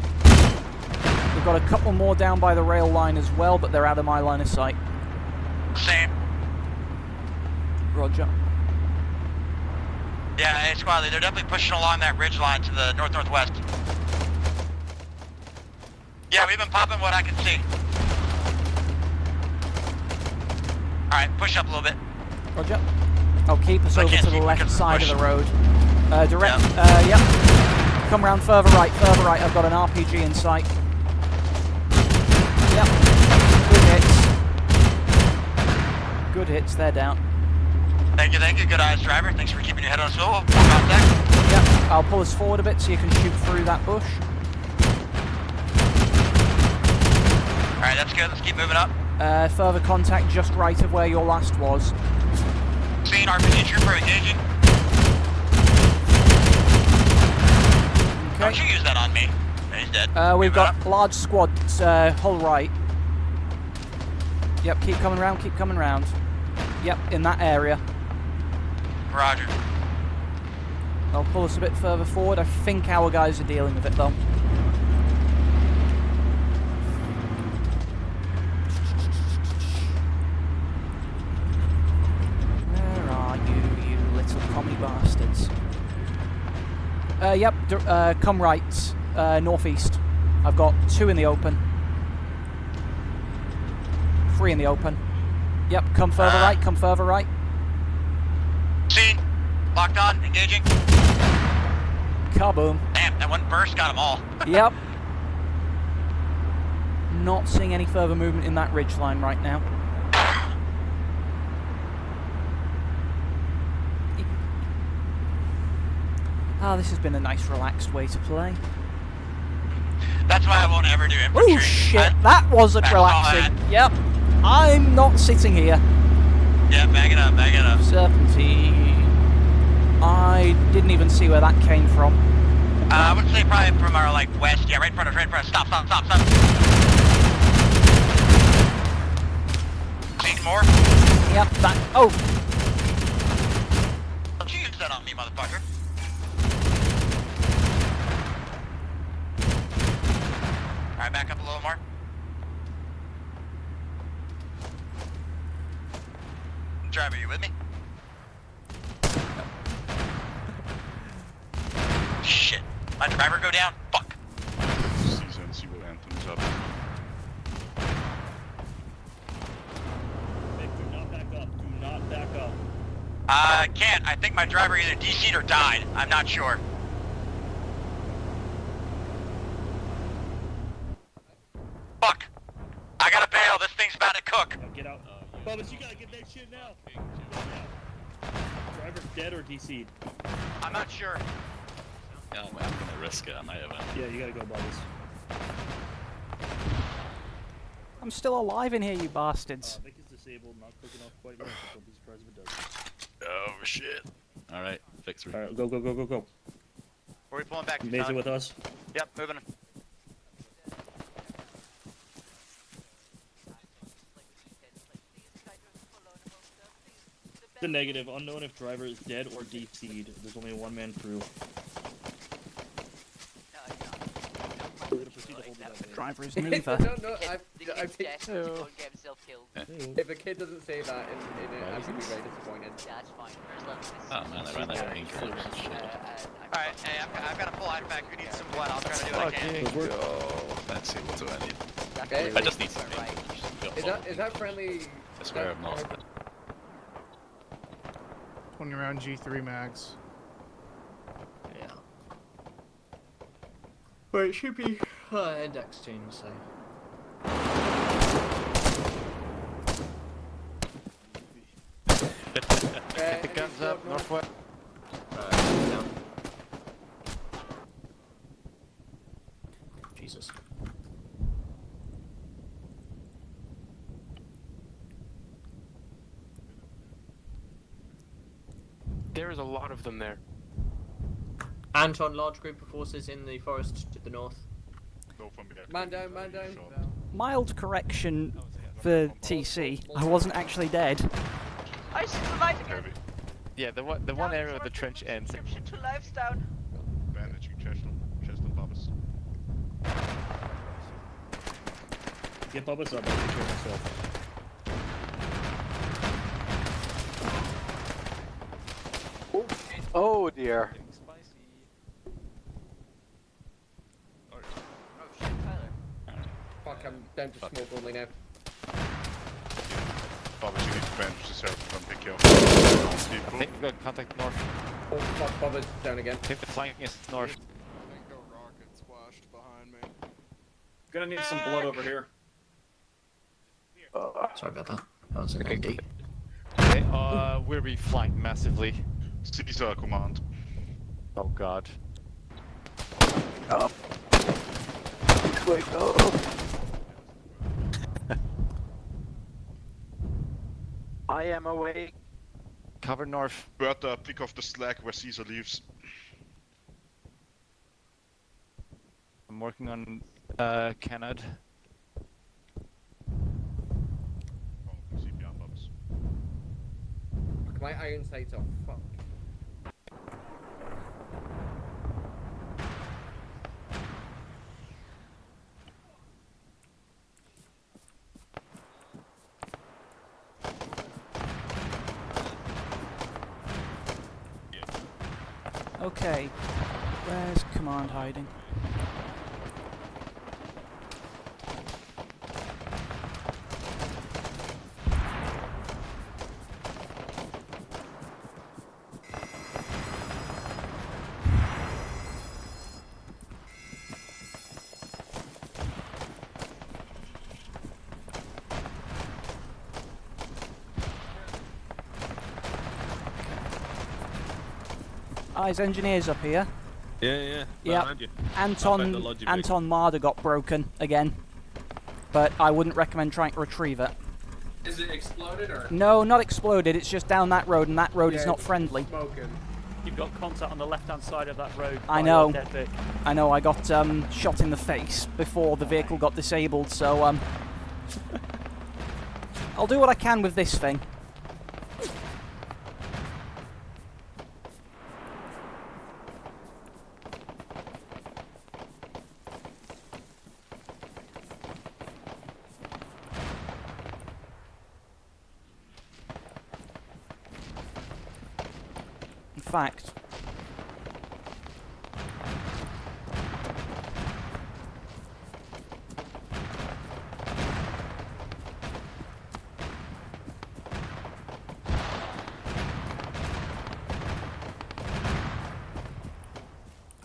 We've got a couple more down by the rail line as well, but they're out of my line of sight. Same. Roger. Yeah, hey, squad lead, they're definitely pushing along that ridge line to the north-northwest. Yeah, we've been popping what I can see. Alright, push up a little bit. Roger. I'll keep us over to the left side of the road. Direct, yep. Come round further right. I've got an RPG in sight. Yep. Good hits, they're down. Thank you. Good eyes, driver. Thanks for keeping your head on a swivel. Contact. Yep, I'll pull us forward a bit so you can shoot through that bush. Alright, that's good. Let's keep moving up. Further contact just right of where your last was. Seen RPG trooper engaging. Okay. Don't you use that on me. He's dead. We've got large squads, hull right. Yep, keep coming round. Yep, in that area. Roger. I'll pull us a bit further forward. I think our guys are dealing with it though. Where are you little commie bastards? Yep, come right, northeast. I've got 2 in the open. 3 in the open. Yep, come further right. Seen. Locked on. Engaging. Kaboom. Damn, that one burst got them all. Yep. Not seeing any further movement in that ridge line right now. This has been a nice relaxed way to play. That's why I won't ever do infantry. Oh shit, that wasn't relaxing. Yep. I'm not sitting here. Yeah, bag it up. Serpentine. I didn't even see where that came from. I would say probably from our west. Yeah, right in front of us. Stop. 16 more. Yep, that. Oh! Don't you use that on me, motherfucker. Alright, back up a little more. Driver, you with me? Shit. My driver go down? Fuck. Caesar and see what Anton's up. Vic, do not back up. Do not back up. I can't. I think my driver either DC'd or died. I'm not sure. Fuck. I gotta bail. This thing's about to cook. Now get out. Bubba, you gotta get that shit now. Driver's dead or DC'd? I'm not sure. Yeah, I'm gonna risk it. I might have it. Yeah, you gotta go, Bubba's. I'm still alive in here, you bastards. Vic is disabled, not cooking off quite yet, so don't be surprised if it does. Oh shit. Alright, fix it. Alright, go. Where are we pulling back to? Maze it with us. Yep, moving. The negative, unknown if driver is dead or DC'd. There's only a one-man crew. Driver is neither. No, I've taken. Get himself killed. If a kid doesn't say that in it, I'm gonna be very disappointed. Yeah, that's fine. Oh man, I ran out of ink. Alright, hey, I've got a full ice pack. Who needs some blood? I'll try to do what I can. Let's see, what do I need? Okay. I just need some Is that friendly? I swear I'm not. 20 round G3 mags. Yeah. Well, it should be index team, so. Get the guns up, northwest. Down. Jesus. There is a lot of them there. Anton, large group of forces in the forest to the north. Man down, man down. Mild correction for TC. I wasn't actually dead. I survived again. Yeah, the one area of the trench ends. Two lives down. Bandage, chest and Bubba's. Get Bubba's up, I'll take care of myself. Oh dear. Fuck, I'm down to smoke only now. Bubba's, you need to bandage yourself and pick you up. I think we've got contact north. Oh fuck, Bubba's down again. I think the flank is north. I think a rocket splashed behind me. Gonna need some blood over here. Sorry about that. That was an empty. Okay, we'll be flanked massively. Caesar command. Oh god. Up. Wake up. I am awake. Cover north. Bertha, pick off the slack where Caesar leaves. I'm working on Canad. CPR, Bubba's. Fuck, my iron sights off. Fuck. Okay, where's command hiding? Eyes engineers up here. Yeah. Yeah. Anton Marder got broken again, but I wouldn't recommend trying to retrieve it. Is it exploded or? No, not exploded. It's just down that road, and that road is not friendly. Smoking. You've got contact on the left-hand side of that road. I know. I know. I got shot in the face before the vehicle got disabled. So I'll do what I can with this thing. In fact,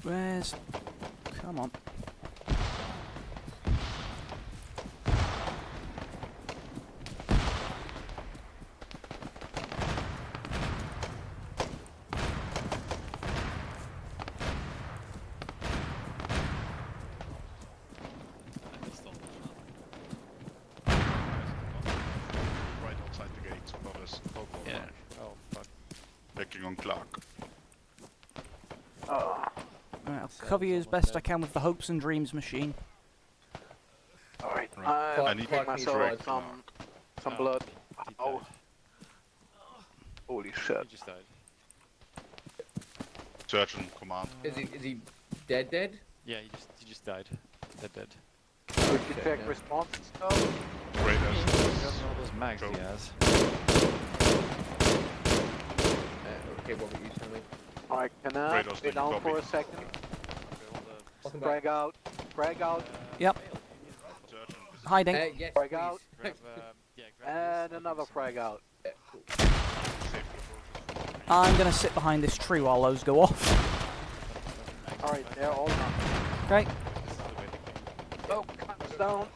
where's... Come on. Right outside the gate, above us. Yeah. Oh fuck. Checking on Clark. Right, I'll cover you as best I can with the hopes and dreams machine. Alright, I need give to myself drag some blood. Oh. Holy shit. He just died. Surgeon command. Is he dead? Yeah, he just died. Dead. Could you check responses though? Great I as don't know those mags he has. Okay, what were you telling me? Alright, can I Kratos, stay do you down for copy? a second? Welcome Frag out. Frag out. Yep. Surgeon, Hiding. Yes, Frag please. out. Grab, And another frag out. I'm gonna sit behind this tree while those go off. Alright, they're all done. Great. Oh, comes down.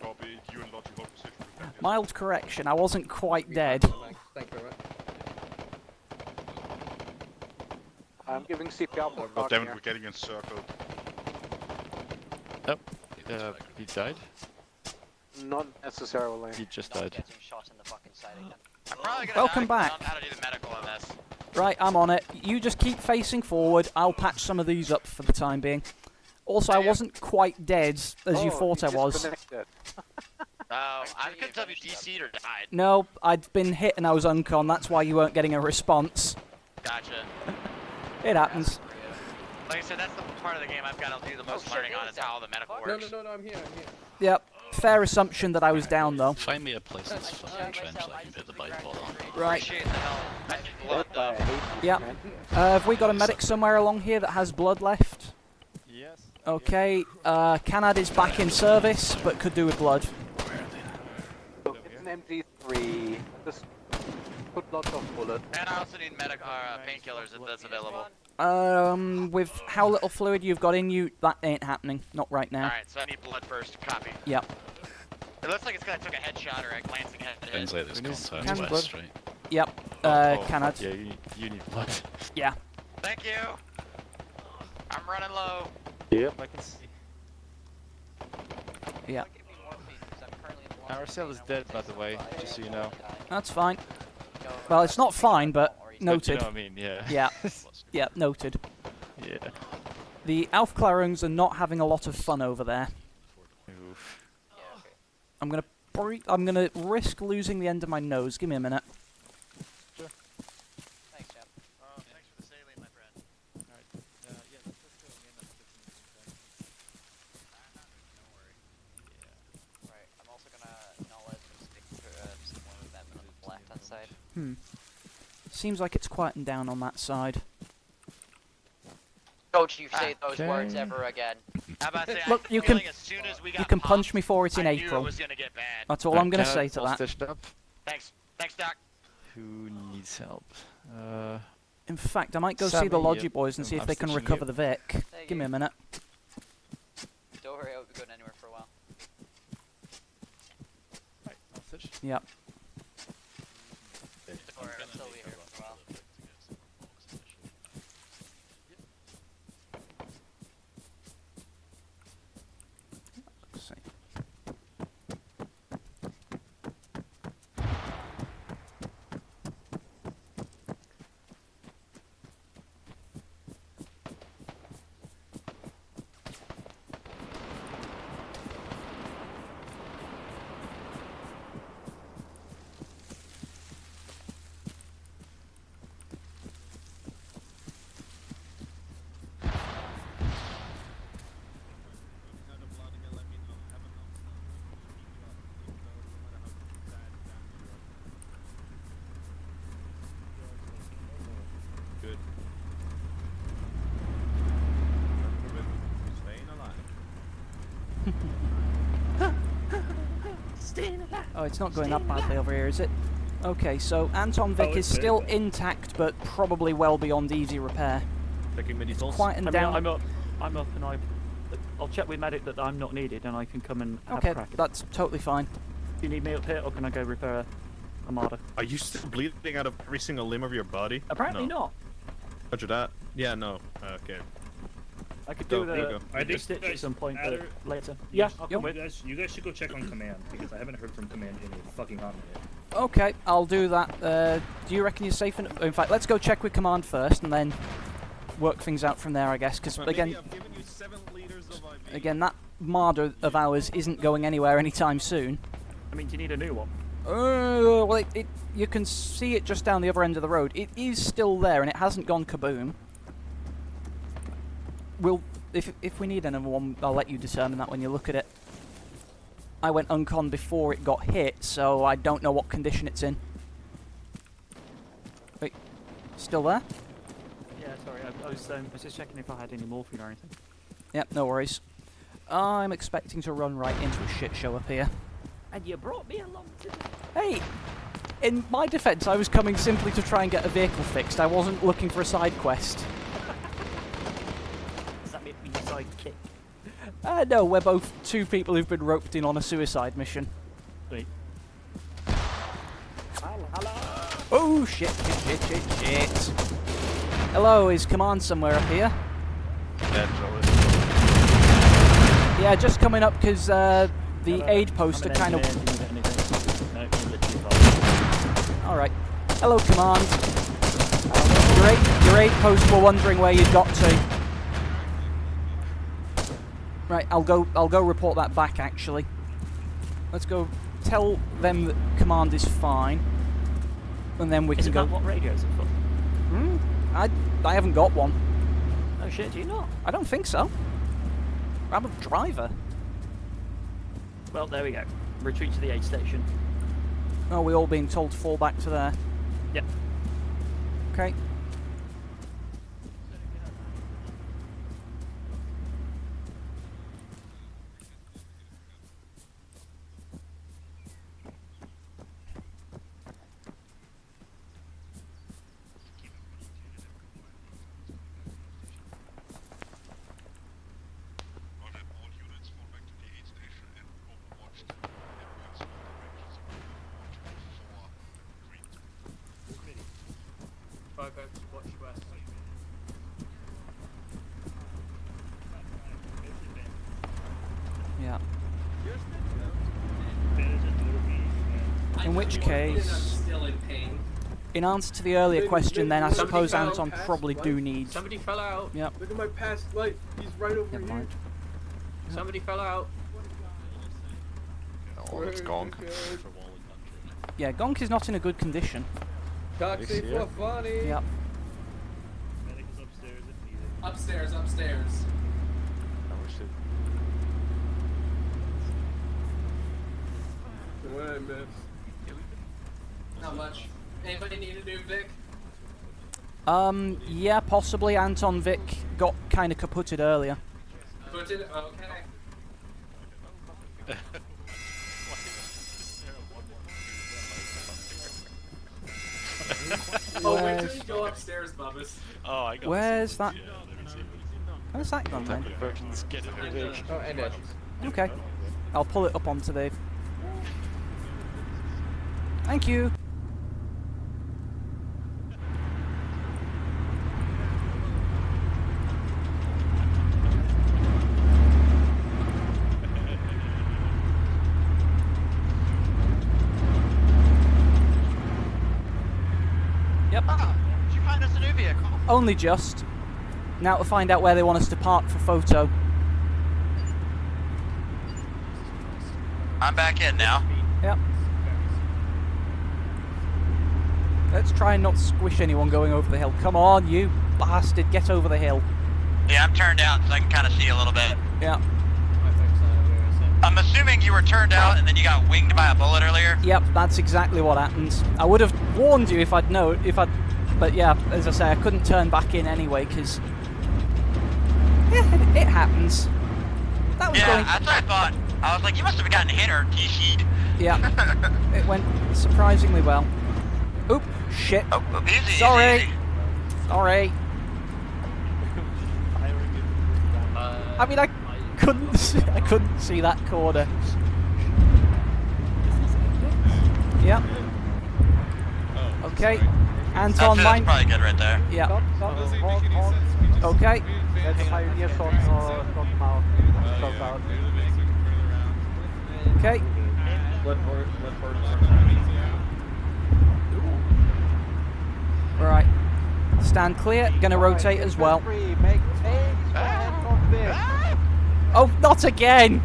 Copy, you and Lottie hold position. Protect Mild correction, I wasn't quite dead. Thank you very much. I'm giving CPR for God Clark damn it, here. we're getting encircled. Oh, he died? Not necessarily. He just died. I'm probably gonna Welcome die 'cause I back. don't know how to do the medical on this. Right, I'm on it. You just keep facing forward. I'll patch some of these up for the time being. Also, I wasn't quite dead as you thought I was. Oh, I couldn't tell if you DC'd or died. No, I'd been hit and I was uncon. That's why you weren't getting a response. Gotcha. It happens. Like I said, that's the part of the game I've got to do the most learning on is how the medical works. No, I'm here. Yep. Fair assumption that I was down though. Find me a place that's fucking trench that I can put the bike ball on. Right. Appreciate the help. I need blood though. Yep. Have we got a medic somewhere along here that has blood left? Yes. Okay. Canad is back in service, but could do with blood. So it's an MG3. Just put lots of bullets. And I also need painkillers if that's available. With how little fluid you've got in you, that ain't happening. Not right now. Alright, so I need blood first. Copy. Yep. It looks like it's gonna took a headshot or a glancing head. Depends like this contact Can west, right? Yep. Canad. Yeah, you need blood. Yeah. Thank you. I'm running low. Yep, I can see. Yeah. RCL is dead, by the way, just so you know. That's fine. Well, it's not fine, but noted. You know what I mean, yeah. Yeah. Yeah, noted. Yeah. The Aufklärungs are not having a lot of fun over there. Oof. I'm gonna risk losing the end of my nose. Give me a minute. Sure. Thanks, Jeff. Thanks for the saline, my friend. Alright, yeah, let's go again after 15 minutes. Don't worry. Yeah. Right, I'm also gonna knowledge and stick to some one of them on the left-hand side. Seems like it's quieting down on that side. Don't you say those words ever again. How about I say, Look, I you feel can like as soon as we got you can popped, punch me for it in I April. knew it was gonna get bad. That's all I'm gonna say to all that. stitched up. Thanks, Doc. Who needs help? In fact, I might go see Sammy, the Logi boys and yeah, see if I'm they can stitching recover you. the Vic. Give me a minute. Don't worry, I won't be going anywhere for a while. Right, I'll stitch. Yep. Don't worry, I'll still be here for a while. Let's see. Oh, it's not going that badly over here, is it? Okay, so Anton Vic is still intact, but probably well beyond easy repair. Taking mini tools. Quietened down. I'm up, and I'll check with medic that I'm not needed, and I can come and have a crack. That's totally fine. Do you need me up here, or can I go repair a Marder? Are you still bleeding out of every single limb of your body? Apparently not. Roger that. Yeah, no. Okay. I could do the stitch at some point later. Yeah, I'll come with. You guys should go check on command, because I haven't heard from command in a fucking hot minute. Okay, I'll do that. Do you reckon you're safe? In fact, let's go check with command first, and then work things out from there, I guess. Because again, that Marder of ours isn't going anywhere anytime soon. I mean, do you need a new one? Well, you can see it just down the other end of the road. It is still there, and it hasn't gone kaboom. If we need another one, I'll let you determine that when you look at it. I went uncon before it got hit, so I don't know what condition it's in. Wait, still there? Yeah, sorry, I was just checking if I had any morphine or anything. Yep, no worries. I'm expecting to run right into a shit show up here. And you brought me along today. Hey! In my defense, I was coming simply to try and get a vehicle fixed. I wasn't looking for a side quest. Does that make me your sidekick? No, we're both two people who've been roped in on a suicide mission. Wait. Oh, shit. Hello, is command somewhere up here? Yeah, just coming up because the aid post are kind of... Alright. Hello, command. Your aid post were wondering where you'd got to. Right, I'll go report that back, actually. Let's go tell them that command is fine. And then we can go... what radio is it for? I haven't got one. Oh shit, do you not? I don't think so. I'm a driver. Well, there we go. Retreat to the aid station. Oh, we're all being told to fall back to there. Yep. Okay. Yeah. In which case, in answer to the earlier question, then I suppose Anton probably do need. Somebody fell out. Yep. Look at my past life. He's right over Never here. mind. Somebody fell out. Oh, it's Gonk. Yeah, Gonk is not in a good condition. Taxi for funny. Yep. Medic is upstairs if needed. Upstairs. What I missed? Not much. Anybody need a new Vic? Yeah, possibly. Anton Vic got kind of kaputted earlier. Put it. Okay. Oh, wait till you go upstairs, Bubbas. Oh, I got. Where's that? Where's that gone then? Oh, and it. Okay. I'll pull it up onto the... Thank you. Yep. Did you find us a new vehicle? Only just. Now to find out where they want us to park for photo. I'm back in now. Yep. Let's try and not squish anyone going over the hill. Come on, you bastard, get over the hill. Yeah, I'm turned out so I can kind of see a little bit. Yeah. I'm assuming you were turned out and then you got winged by a bullet earlier? Yep, that's exactly what happened. I would have warned you if I'd known, but yeah, as I say, I couldn't turn back in anyway, because... Yeah, it happens. That was yeah, that's what I thought. I was like, you must have gotten hit or TC'd. Yeah, it went surprisingly well. Oop, shit. Oh, easy, Sorry. easy. Sorry. I mean, I couldn't see that corner. Yep. Okay. Anton, That's probably good right there. Yeah. Okay. That's pioneer shot or shot mount. Shot out. Okay. Right. Stand clear. Gonna rotate as well. Oh, not again!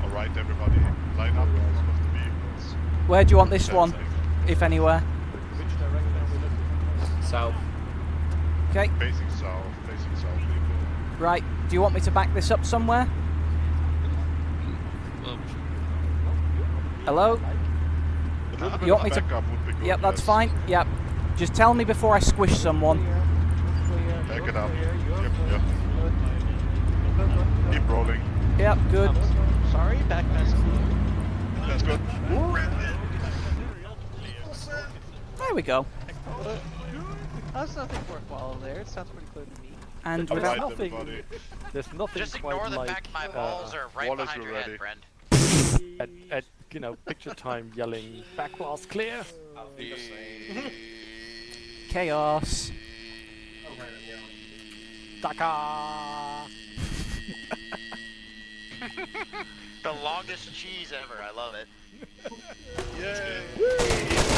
Alright, everybody, line up in front of the vehicles. Where do you want this one, if anywhere? South. Okay. Facing south, people. Right. Do you want me to back this up somewhere? Hello? You want me to? Yep, that's fine. Yep. Just tell me before I squish someone. Back it up. Yep. Keep rolling. Yep, good. Sorry, back message. That's good. There we go. There's nothing worthwhile there. It sounds pretty clear to me. And There's without nothing. There's nothing Just quite ignore the like. fact my balls are right Wallace, behind we're your ready. head, friend. At picture time yelling back walls clear. chaos. Dakar. The longest cheese ever. I love it. Yay!